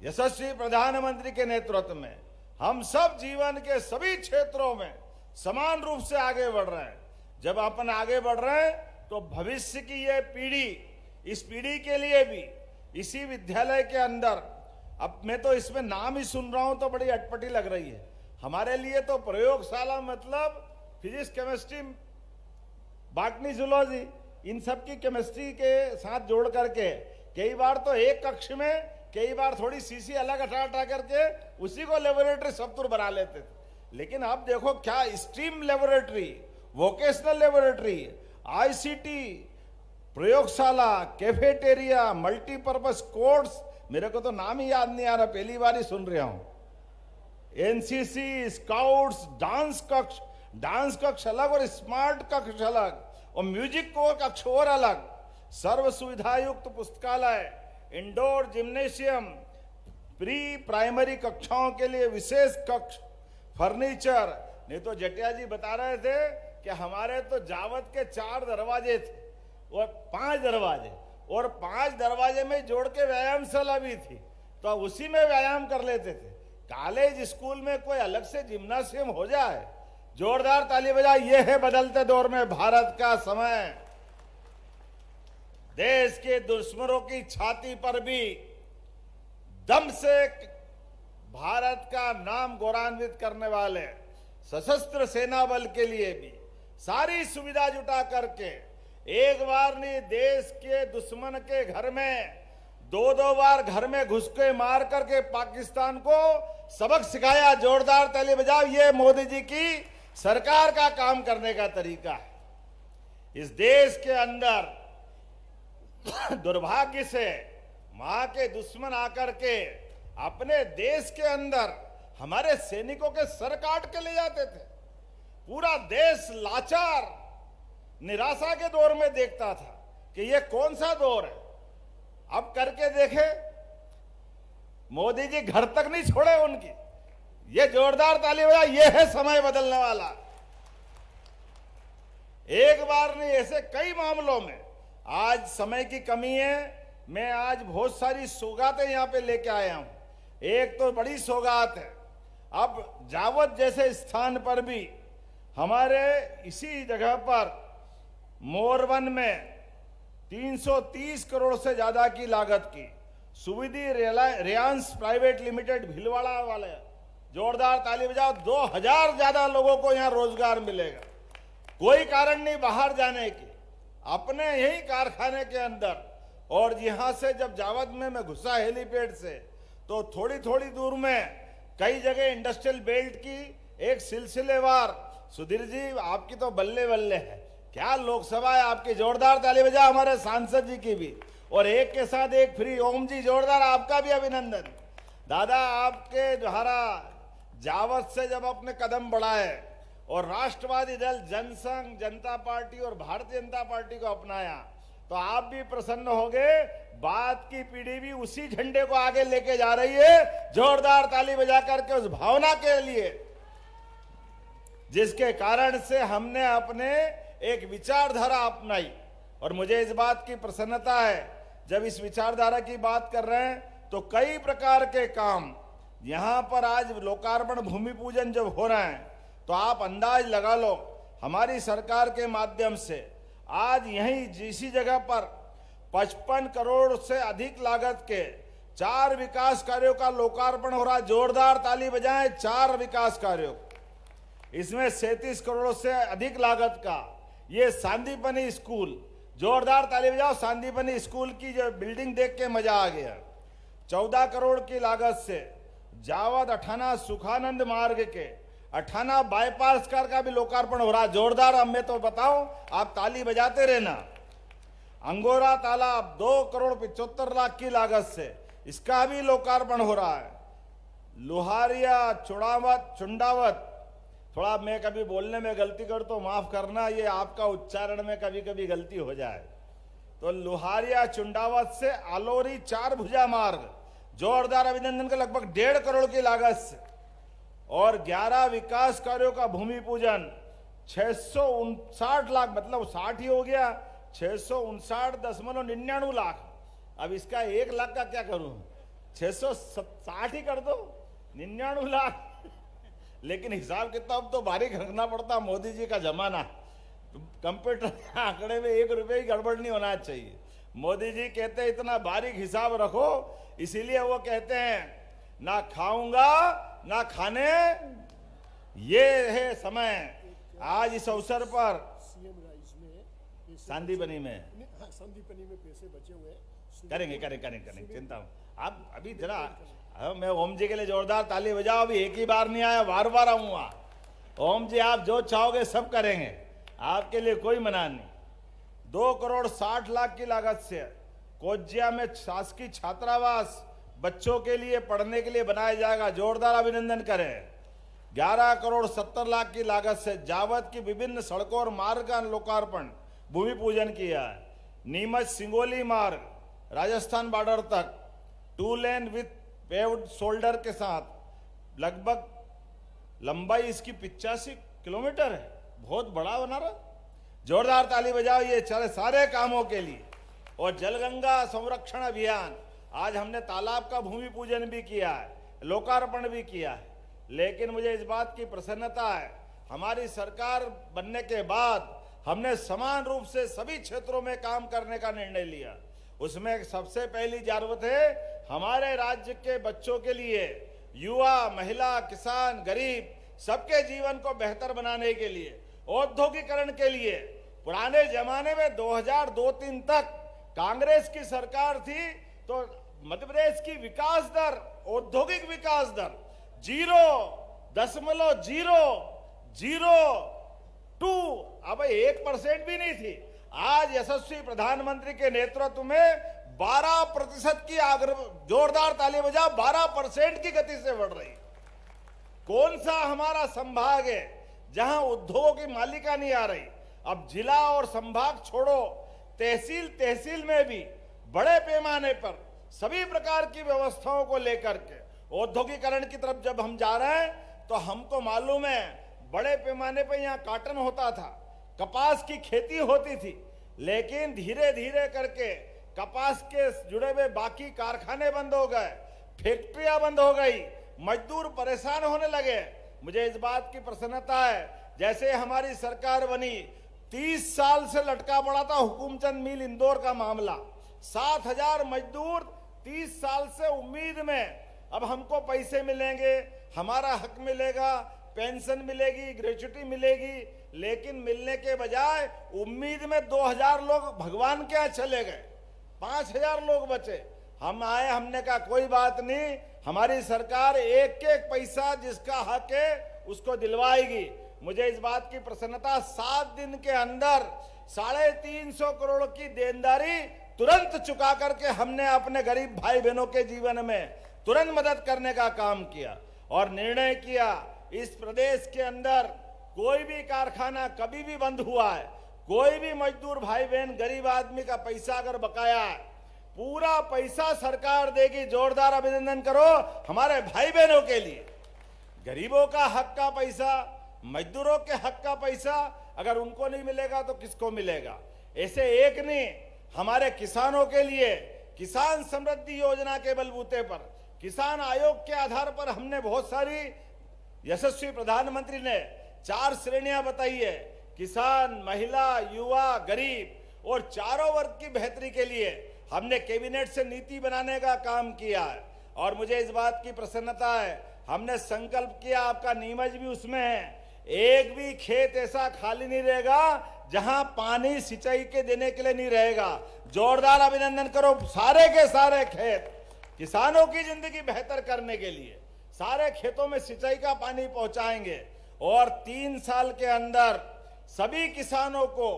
यशस्वी प्रधानमंत्री के नेतृत्व में हम सब जीवन के सभी क्षेत्रों में समान रूप से आगे बढ़ रहे हैं। जब अपन आगे बढ़ रहे हैं तो भविष्य की ये पीढ़ी, इस पीढ़ी के लिए भी इसी विद्यालय के अंदर, अब मैं तो इसमें नाम ही सुन रहा हूं तो बड़ी अटपटी लग रही है। हमारे लिए तो प्रयोगशाला मतलब फिजिक्स, केमिस्ट्री, बॉटनी, जूलॉजी, इन सब की केमिस्ट्री के साथ जोड़ करके कई बार तो एक कक्ष में, कई बार थोड़ी सीसी अलग हटा करके उसी को लेबोरेटरी सप्तुर बना लेते थे। लेकिन अब देखो क्या stream laboratory, vocational laboratory, ICT, प्रयोगशाला, कैफेटेरिया, मल्टीपर्पज कोर्ट्स, मेरे को तो नाम ही याद नहीं आ रहा, पहली बार ही सुन रहा हूं। एनसीसी, स्काउट्स, डांस कक्ष अलग और स्मार्ट कक्ष अलग, और म्यूजिक को कक्ष और अलग, सर्व सुविधा युक्त पुस्तकालय, इंडोर जिम्नेशियम, प्री प्राइमरी कक्षाओं के लिए विशेष कक्ष, फर्नीचर। नहीं तो जटिया जी बता रहे थे कि हमारे तो जावत के 4 दरवाजे थे और 5 दरवाजे, और 5 दरवाजे में जोड़ के व्यायामशाला भी थी, तो उसी में व्यायाम कर लेते थे। कॉलेज स्कूल में कोई अलग से जिम्नासियम हो जाए। जोरदार ताली बजाए। ये है बदलते दौर में भारत का समय। देश के दुश्मनों की छाती पर भी दम से भारत का नाम गौरवान्वित करने वाले सशस्त्र सेना बल के लिए भी सारी सुविधा जुटा करके एक बार नहीं, देश के दुश्मन के घर में 2-2 बार घर में घुस के मार करके पाकिस्तान को सबक सिखाया। जोरदार ताली बजाओ। ये मोदी जी की सरकार का काम करने का तरीका है। इस देश के अंदर दुर्भाग्य से मां के दुश्मन आकर के अपने देश के अंदर हमारे सैनिकों के सर काट के ले जाते थे। पूरा देश लाचार, निराशा के दौर में देखता था कि ये कौन सा दौर है। अब करके देखे, मोदी जी घर तक नहीं छोड़े उनकी। ये जोरदार ताली बजा। ये है समय बदलने वाला। एक बार नहीं, ऐसे कई मामलों में। आज समय की कमी है, मैं आज बहुत सारी सौगातें यहां पे लेके आया हूं। एक तो बड़ी सौगात है, अब जावत जैसे स्थान पर भी हमारे इसी जगह पर मोरवन में 330 करोड़ से ज्यादा की लागत की सुविधि रिलायंस प्राइवेट लिमिटेड भीलवाड़ा वाले, जोरदार ताली बजाओ। 2000 ज्यादा लोगों को यहां रोजगार मिलेगा। कोई कारण नहीं बाहर जाने की, अपने यही कारखाने के अंदर। और यहां से जब जावद में मैं घुसा हेलीपैड से, तो थोड़ी थोड़ी दूर में कई जगह इंडस्ट्रियल बेल्ट की एक सिलसिलेवार। सुधीर जी आपकी तो बल्ले बल्ले है, क्या लोकसभा है आपकी। जोरदार ताली बजा हमारे सांसद जी की भी, और एक के साथ एक फ्री। ओम जी जोरदार आपका भी अभिनंदन। दादा आपके द्वारा जावत से जब अपने कदम बढ़ाए और राष्ट्रवादी दल, जनसंघ, जनता पार्टी और भारतीय जनता पार्टी को अपनाया, तो आप भी प्रसन्न हो गए। बाद की पीढ़ी भी उसी झंडे को आगे लेके जा रही है। जोरदार ताली बजा करके उस भावना के लिए, जिसके कारण से हमने अपने एक विचारधारा अपनाई। और मुझे इस बात की प्रसन्नता है, जब इस विचारधारा की बात कर रहे हैं तो कई प्रकार के काम यहां पर आज लोकार्पण, भूमि पूजन जब हो रहे हैं, तो आप अंदाज लगा लो हमारी सरकार के माध्यम से आज यहीं जिसी जगह पर 55 करोड़ से अधिक लागत के 4 विकास कार्यों का लोकार्पण हो रहा। जोरदार ताली बजाएं 4 विकास कार्यों। इसमें 37 करोड़ से अधिक लागत का ये सांदीपनी स्कूल, जोरदार ताली बजाओ। सांदीपनी स्कूल की जो बिल्डिंग देख के मजा आ गया। 14 करोड़ की लागत से जावद अठाना सुखानंद मार्ग के अठाना बाईपास कार का भी लोकार्पण हो रहा। जोरदार। अब मैं तो बताऊं, आप ताली बजाते रहना। अंगोरा तालाब 2 करोड़ 75 लाख की लागत से इसका भी लोकार्पण हो रहा है। लोहारिया चुंडावत, थोड़ा मैं कभी बोलने में गलती कर तो माफ करना, ये आपका उच्चारण में कभी कभी गलती हो जाए। तो लोहारिया चुंडावत से आलोरी 4 भुजा मार्ग, जोरदार अभिनंदन का लगभग 1.5 करोड़ की लागत से, और 11 विकास कार्यों का भूमि पूजन 659 लाख, मतलब 60 ही हो गया, 659.99 लाख। अब इसका 1 लाख का क्या करूं, 660 ही कर दो, 99 लाख। लेकिन हिसाब किताब तो बारीक रखना पड़ता, मोदी जी का जमाना। कंप्यूटर के आंकड़े में 1 रुपये ही गड़बड़ नहीं होना चाहिए। मोदी जी कहते हैं इतना बारीक हिसाब रखो, इसीलिए वो कहते हैं ना खाऊंगा ना खाने, ये है समय। आज इस अवसर पर सीएम राइस में सांदीपनी में संदीपनी में पैसे बचे हुए करेंगे चिंता। आप अभी जरा मैं ओम जी के लिए जोरदार ताली बजाओ। अभी एक ही बार नहीं आया, बार बार आऊंगा। ओम जी आप जो चाहोगे सब करेंगे, आपके लिए कोई मना नहीं। 2 करोड़ 60 लाख की लागत से कोज्जिया में शासकीय छात्रावास बच्चों के लिए पढ़ने के लिए बनाया जाएगा। जोरदार अभिनंदन करें। 11 करोड़ 70 लाख की लागत से जावद की विभिन्न सड़कों और मार्ग का लोकार्पण भूमि पूजन किया है। नीमच सिंगोली मार्ग राजस्थान बॉर्डर तक 2 लेन विथ पेव्ड शोल्डर के साथ लगभग लंबाई इसकी 85 किलोमीटर है। बहुत बड़ा बना रहा। जोरदार ताली बजाओ ये सारे कामों के लिए। और जलगंगा संरक्षण अभियान, आज हमने तालाब का भूमि पूजन भी किया है, लोकार्पण भी किया है। लेकिन मुझे इस बात की प्रसन्नता है, हमारी सरकार बनने के बाद हमने समान रूप से सभी क्षेत्रों में काम करने का निर्णय लिया। उसमें सबसे पहली जरूरत है हमारे राज्य के बच्चों के लिए, युवा, महिला, किसान, गरीब सबके जीवन को बेहतर बनाने के लिए, औद्योगिकरण के लिए। पुराने जमाने में 2002-03 तक कांग्रेस की सरकार थी तो मध्य प्रदेश की विकास दर, औद्योगिक विकास दर 0.002, अब 1% भी नहीं थी। आज यशस्वी प्रधानमंत्री के नेतृत्व में 12% की जोरदार ताली बजाओ, 12% की गति से बढ़ रही। कौन सा हमारा संभाग है जहां उद्योगों की मालिका नहीं आ रही? अब जिला और संभाग छोड़ो, तहसील में भी बड़े पैमाने पर सभी प्रकार की व्यवस्थाओं को लेकर के औद्योगिकरण की तरफ जब हम जा रहे हैं तो हमको मालूम है बड़े पैमाने पर यहाँ काटन होता था, कपास की खेती होती थी, लेकिन धीरे धीरे करके कपास के जुड़े हुए बाकी कारखाने बंद हो गए, फैक्ट्रियां बंद हो गई, मजदूर परेशान होने लगे। मुझे इस बात की प्रसन्नता है, जैसे हमारी सरकार बनी 30 साल से लटका पड़ा था हुकुमचंद मिल इंदौर का मामला। 7,000 मजदूर 30 साल से उम्मीद में, अब हमको पैसे मिलेंगे, हमारा हक मिलेगा, पेंशन मिलेगी, ग्रेच्युटी मिलेगी, लेकिन मिलने के बजाय उम्मीद में 2,000 लोग भगवान के यहाँ चले गए, 5,000 लोग बचे। हम आए, हमने कहा कोई बात नहीं, हमारी सरकार एक एक पैसा जिसका हक है उसको दिलवाएगी। मुझे इस बात की प्रसन्नता, 7 दिन के अंदर 350 करोड़ की देनदारी तुरंत चुका करके हमने अपने गरीब भाई बहनों के जीवन में तुरंत मदद करने का काम किया और निर्णय किया इस प्रदेश के अंदर कोई भी कारखाना कभी भी बंद हुआ है, कोई भी मजदूर भाई बहन गरीब आदमी का पैसा अगर बकाया है, पूरा पैसा सरकार देगी। जोरदार अभिनंदन करो हमारे भाई बहनों के लिए। गरीबों का हक का पैसा, मजदूरों के हक का पैसा अगर उनको नहीं मिलेगा तो किसको मिलेगा? ऐसे एक नहीं, हमारे किसानों के लिए किसान समृद्धि योजना के बलबूते पर, किसान आयोग के आधार पर हमने बहुत सारी, यशस्वी प्रधानमंत्री ने 4 श्रेणियां बताई है, किसान, महिला, युवा, गरीब और चारों वर्ग की बेहतरी के लिए हमने कैबिनेट से नीति बनाने का काम किया है। और मुझे इस बात की प्रसन्नता है, हमने संकल्प किया, आपका नीमच भी उसमें है, एक भी खेत ऐसा खाली नहीं रहेगा जहां पानी सिंचाई के देने के लिए नहीं रहेगा। जोरदार अभिनंदन करो सारे के सारे खेत, किसानों की जिंदगी बेहतर करने के लिए सारे खेतों में सिंचाई का पानी पहुंचाएंगे। और 3 साल के अंदर सभी किसानों को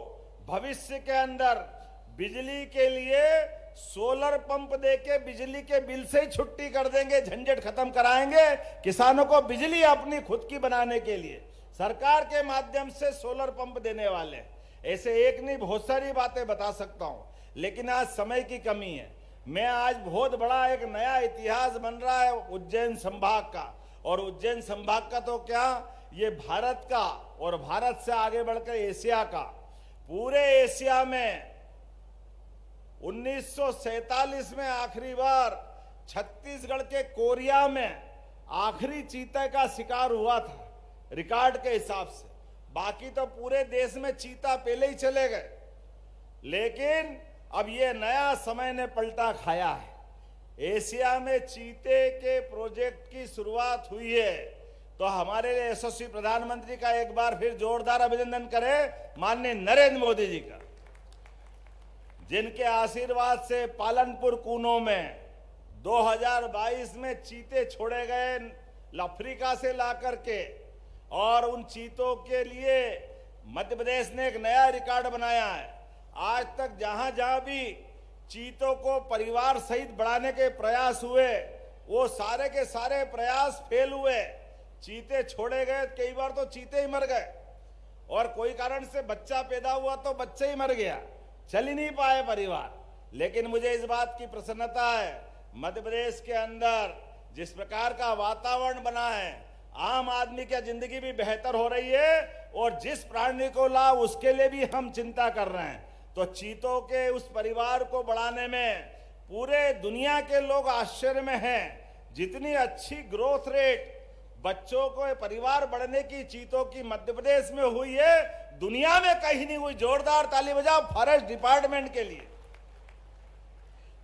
भविष्य के अंदर बिजली के लिए सोलर पंप देके बिजली के बिल से ही छुट्टी कर देंगे, झंझट खत्म कराएंगे। किसानों को बिजली अपनी खुद की बनाने के लिए सरकार के माध्यम से सोलर पंप देने वाले, ऐसे एक नहीं बहुत सारी बातें बता सकता हूं, लेकिन आज समय की कमी है। मैं आज बहुत बड़ा एक नया इतिहास बन रहा है उज्जैन संभाग का, और उज्जैन संभाग का तो क्या, ये भारत का और भारत से आगे बढ़कर एशिया का, पूरे एशिया में 1947 में आखिरी बार छत्तीसगढ़ के कोरिया में आखिरी चीते का शिकार हुआ था रिकॉर्ड के हिसाब से। बाकी तो पूरे देश में चीता पहले ही चले गए, लेकिन अब ये नया समय ने पलटा खाया है। एशिया में चीते के प्रोजेक्ट की शुरुआत हुई है, तो हमारे यशस्वी प्रधानमंत्री का एक बार फिर जोरदार अभिनंदन करें माननीय नरेंद्र मोदी जी का, जिनके आशीर्वाद से पालनपुर कूनो में 2022 में चीते छोड़े गए अफ्रीका से ला करके, और उन चीतों के लिए मध्य प्रदेश ने एक नया रिकॉर्ड बनाया है। आज तक जहां जहां भी चीतों को परिवार सहित बढ़ाने के प्रयास हुए, वो सारे के सारे प्रयास फेल हुए। चीते छोड़े गए, कई बार तो चीते ही मर गए, और कोई कारण से बच्चा पैदा हुआ तो बच्चा ही मर गया, चल ही नहीं पाए परिवार। लेकिन मुझे इस बात की प्रसन्नता है, मध्य प्रदेश के अंदर जिस प्रकार का वातावरण बना है, आम आदमी की जिंदगी भी बेहतर हो रही है, और जिस प्राणी को लाभ उसके लिए भी हम चिंता कर रहे हैं। तो चीतों के उस परिवार को बढ़ाने में पूरे दुनिया के लोग आश्चर्य में हैं। जितनी अच्छी ग्रोथ रेट बच्चों को परिवार बढ़ने की चीतों की मध्य प्रदेश में हुई है, दुनिया में कहीं नहीं हुई। जोरदार ताली बजाओ फॉरेस्ट डिपार्टमेंट के लिए।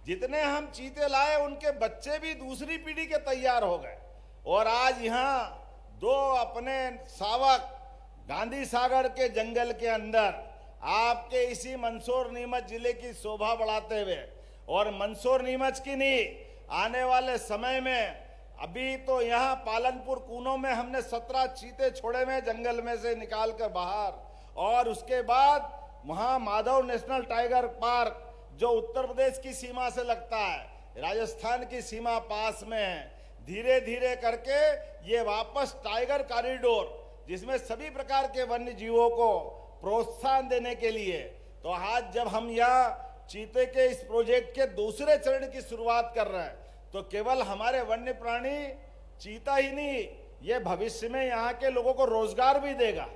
जितने हम चीते लाए उनके बच्चे भी दूसरी पीढ़ी के तैयार हो गए, और आज यहाँ 2 अपने शावक गांधी सागर के जंगल के अंदर आपके इसी मंदसौर नीमच जिले की शोभा बढ़ाते हुए, और मंदसौर नीमच की नहीं, आने वाले समय में अभी तो यहाँ पालनपुर कूनो में हमने 17 चीते छोड़े में जंगल में से निकाल कर बाहर, और उसके बाद वहाँ माधव नेशनल टाइगर पार्क जो उत्तर प्रदेश की सीमा से लगता है, राजस्थान की सीमा पास में है, धीरे धीरे करके ये वापस टाइगर कॉरिडोर, जिसमें सभी प्रकार के वन्य जीवों को प्रोत्साहन देने के लिए, तो आज जब हम यहाँ चीते के इस प्रोजेक्ट के दूसरे चरण की शुरुआत कर रहे हैं, तो केवल हमारे वन्य प्राणी चीता ही नहीं, ये भविष्य में यहाँ के लोगों को रोजगार भी देगा,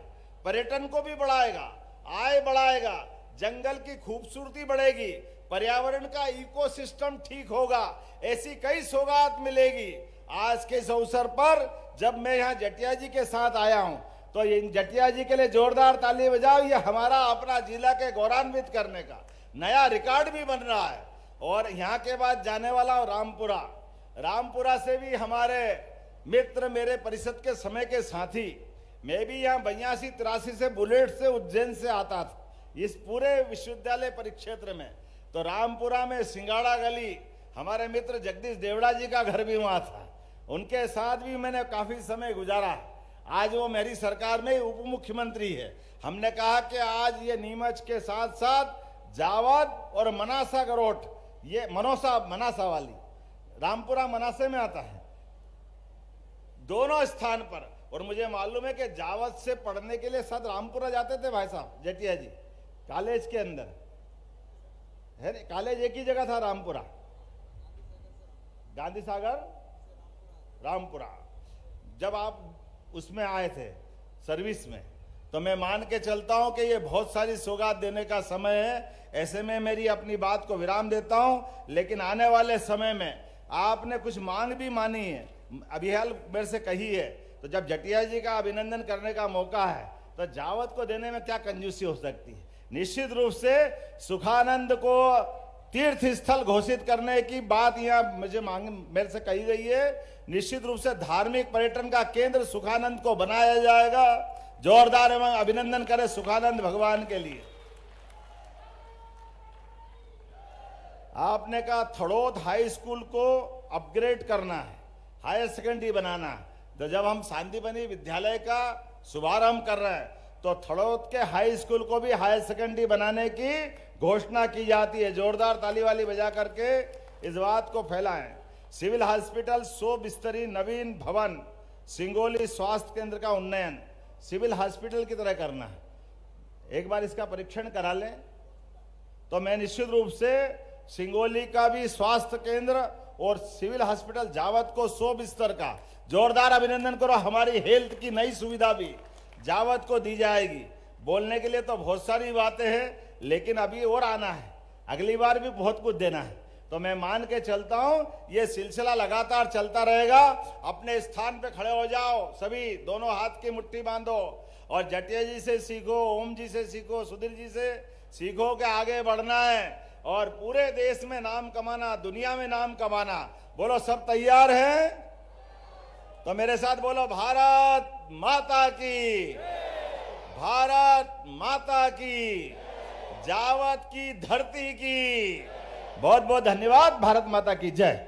पर्यटन को भी बढ़ाएगा, आय बढ़ाएगा, जंगल की खूबसूरती बढ़ेगी, पर्यावरण का इकोसिस्टम ठीक होगा, ऐसी कई सौगात मिलेगी। आज के इस अवसर पर जब मैं यहाँ जटिया जी के साथ आया हूँ, तो इन जटिया जी के लिए जोरदार ताली बजाओ। ये हमारा अपना जिला के गौरवान्वित करने का नया रिकॉर्ड भी बन रहा है। और यहाँ के बाद जाने वाला हूँ रामपुरा से भी हमारे मित्र, मेरे परिषद के समय के साथी, मैं भी यहाँ 82-83 से बुलेट से उज्जैन से आता था इस पूरे विश्वविद्यालय परिक्षेत्र में। तो रामपुरा में सिंगाड़ा गली, हमारे मित्र जगदीश देवड़ा जी का घर भी वहाँ था, उनके साथ भी मैंने काफी समय गुजारा। आज वो मेरी सरकार में उप मुख्यमंत्री है। हमने कहा कि आज ये नीमच के साथ साथ जावद और मनासा गरोट, ये मनासा वाली रामपुरा मनासे में आता है, दोनों स्थान पर। और मुझे मालूम है कि जावद से पढ़ने के लिए साथ रामपुरा जाते थे भाई साहब जटिया जी, कॉलेज के अंदर है, कॉलेज एक ही जगह था रामपुरा, गांधी सागर रामपुरा। जब आप उसमें आए थे सर्विस में, तो मैं मान के चलता हूं कि ये बहुत सारी सौगात देने का समय है। ऐसे में मेरी अपनी बात को विराम देता हूं, लेकिन आने वाले समय में आपने कुछ मांग भी मानी है, अभी हाल मेरे से कही है, तो जब जटिया जी का अभिनंदन करने का मौका है तो जावद को देने में क्या कंजूसी हो सकती है। निश्चित रूप से सुखानंद को तीर्थ स्थल घोषित करने की बात यहाँ मुझे मेरे से कही गई है। निश्चित रूप से धार्मिक पर्यटन का केंद्र सुखानंद को बनाया जाएगा। जोरदार एवं अभिनंदन करें सुखानंद भगवान के लिए। आपने कहा थड़ोद हाई स्कूल को अपग्रेड करना है, हायर सेकेंडरी बनाना है। तो जब हम शांतिबनी विद्यालय का शुभारंभ कर रहे हैं तो थड़ोद के हाई स्कूल को भी हायर सेकेंडरी बनाने की घोषणा की जाती है। जोरदार ताली वाली बजा करके इस बात को फैलाएं। सिविल हॉस्पिटल 100 बिस्तरी नवीन भवन, सिंगोली स्वास्थ्य केंद्र का उन्नयन सिविल हॉस्पिटल की तरह करना है। एक बार इसका परीक्षण करा लें तो मैं निश्चित रूप से सिंगोली का भी स्वास्थ्य केंद्र और सिविल हॉस्पिटल जावद को 100 बिस्तर का जोरदार अभिनंदन करो। हमारी हेल्थ की नई सुविधा भी जावद को दी जाएगी। बोलने के लिए तो बहुत सारी बातें हैं, लेकिन अभी और आना है, अगली बार भी बहुत कुछ देना है। तो मैं मान के चलता हूं ये सिलसिला लगातार चलता रहेगा। अपने स्थान पे खड़े हो जाओ सभी, दोनों हाथ की मुट्ठी बांधो और जटिया जी से सीखो, ओम जी से सीखो, सुधीर जी से सीखो कि आगे बढ़ना है और पूरे देश में नाम कमाना, दुनिया में नाम कमाना। बोलो सब तैयार हैं? तो मेरे साथ बोलो भारत माता की, भारत माता की, जावद की धरती की। बहुत बहुत धन्यवाद। भारत माता की जय।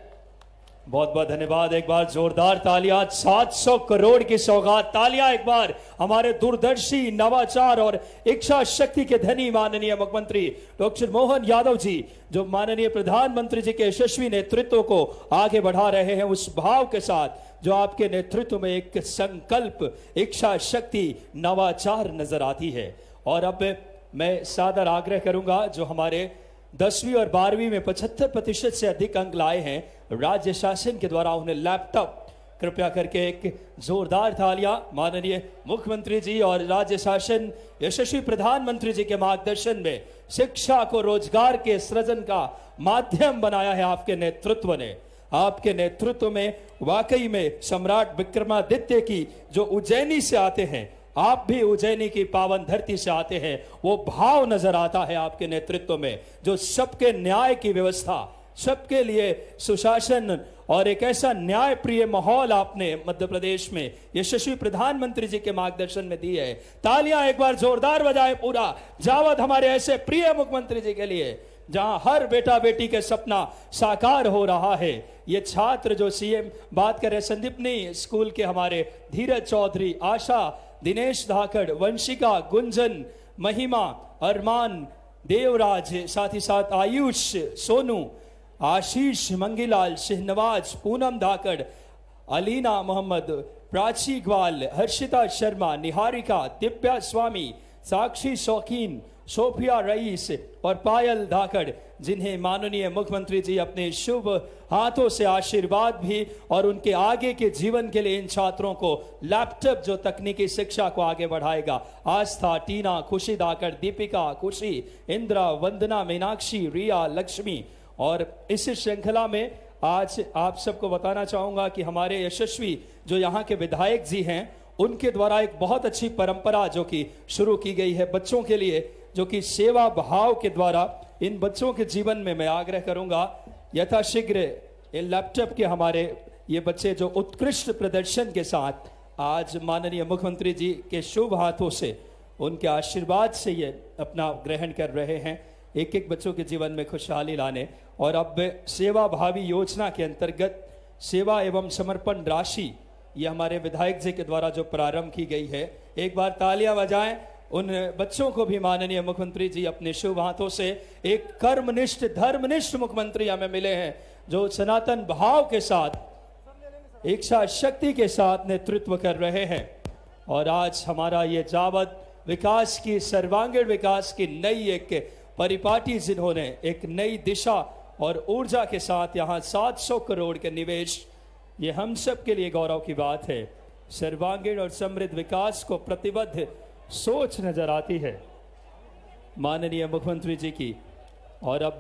बहुत बहुत धन्यवाद। एक बार जोरदार तालियां। 700 करोड़ की सौगात। तालियां एक बार हमारे दूरदर्शी, नवाचार और इच्छा शक्ति के धनी माननीय मुख्यमंत्री डॉक्टर मोहन यादव जी, जो माननीय प्रधानमंत्री जी के यशस्वी नेतृत्व को आगे बढ़ा रहे हैं, उस भाव के साथ जो आपके नेतृत्व में एक संकल्प, इच्छा शक्ति, नवाचार नजर आती है। और अब मैं सादर आग्रह करूंगा जो हमारे 10वीं और 12वीं में 75% से अधिक अंक लाए हैं, राज्य शासन के द्वारा उन्हें लैपटॉप, कृपया करके एक जोरदार तालियां माननीय मुख्यमंत्री जी और राज्य शासन यशस्वी प्रधानमंत्री जी के मार्गदर्शन में शिक्षा को रोजगार के सृजन का माध्यम बनाया है आपके नेतृत्व ने। आपके नेतृत्व में वाकई में सम्राट विक्रमादित्य की जो उज्जैनी से आते हैं, आप भी उज्जैनी की पावन धरती से आते हैं, वो भाव नजर आता है आपके नेतृत्व में, जो सबके न्याय की व्यवस्था, सबके लिए सुशासन और एक ऐसा न्याय प्रिय माहौल आपने मध्य प्रदेश में यशस्वी प्रधानमंत्री जी के मार्गदर्शन में दी है। तालियां एक बार जोरदार बजाए पूरा जावद हमारे ऐसे प्रिय मुख्यमंत्री जी के लिए, जहां हर बेटा बेटी के सपना साकार हो रहा है। ये छात्र जो सीएम बात कर रहे, संदीपनी स्कूल के हमारे धीरज चौधरी, आशा, दिनेश धाकड़, वंशिका, गुंजन, महिमा, अरमान, देवराज, साथ ही साथ आयुष, सोनू, आशीष, मंगीलाल, शहनवाज, पूनम धाकड़, अलीना मोहम्मद, प्राची ग्वाल, हर्षिता शर्मा, निहारिका, दिव्या स्वामी, साक्षी शौकीन, सोफिया रईस और पायल धाकड़, जिन्हें माननीय मुख्यमंत्री जी अपने शुभ हाथों से आशीर्वाद भी और उनके आगे के जीवन के लिए इन छात्रों को लैपटॉप जो तकनीकी शिक्षा को आगे बढ़ाएगा। आस्था, टीना, खुशी धाकड़, दीपिका, खुशी, इंद्रा, वंदना, मीनाक्षी, रिया, लक्ष्मी। और इस श्रृंखला में आज आप सबको बताना चाहूंगा कि हमारे यशस्वी जो यहाँ के विधायक जी हैं, उनके द्वारा एक बहुत अच्छी परंपरा जो कि शुरू की गई है बच्चों के लिए, जो कि सेवा भाव के द्वारा इन बच्चों के जीवन में मैं आग्रह करूंगा यथाशीघ्र इन लैपटॉप के हमारे ये बच्चे जो उत्कृष्ट प्रदर्शन के साथ आज माननीय मुख्यमंत्री जी के शुभ हाथों से, उनके आशीर्वाद से ये अपना ग्रहण कर रहे हैं, एक एक बच्चों के जीवन में खुशहाली लाने। और अब सेवा भावी योजना के अंतर्गत सेवा एवं समर्पण राशि ये हमारे विधायक जी के द्वारा जो प्रारंभ की गई है, एक बार तालियां बजाएं। उन बच्चों को भी माननीय मुख्यमंत्री जी अपने शुभ हाथों से, एक कर्मनिष्ठ धर्मनिष्ठ मुख्यमंत्री हमें मिले हैं जो सनातन भाव के साथ, इच्छा शक्ति के साथ नेतृत्व कर रहे हैं। और आज हमारा ये जावद विकास की, सर्वांगीण विकास की नई एक परिपाटी, जिन्होंने एक नई दिशा और ऊर्जा के साथ यहाँ 700 करोड़ के निवेश, ये हम सब के लिए गौरव की बात है। सर्वांगीण और समृद्ध विकास को प्रतिबद्ध सोच नजर आती है माननीय मुख्यमंत्री जी की। और अब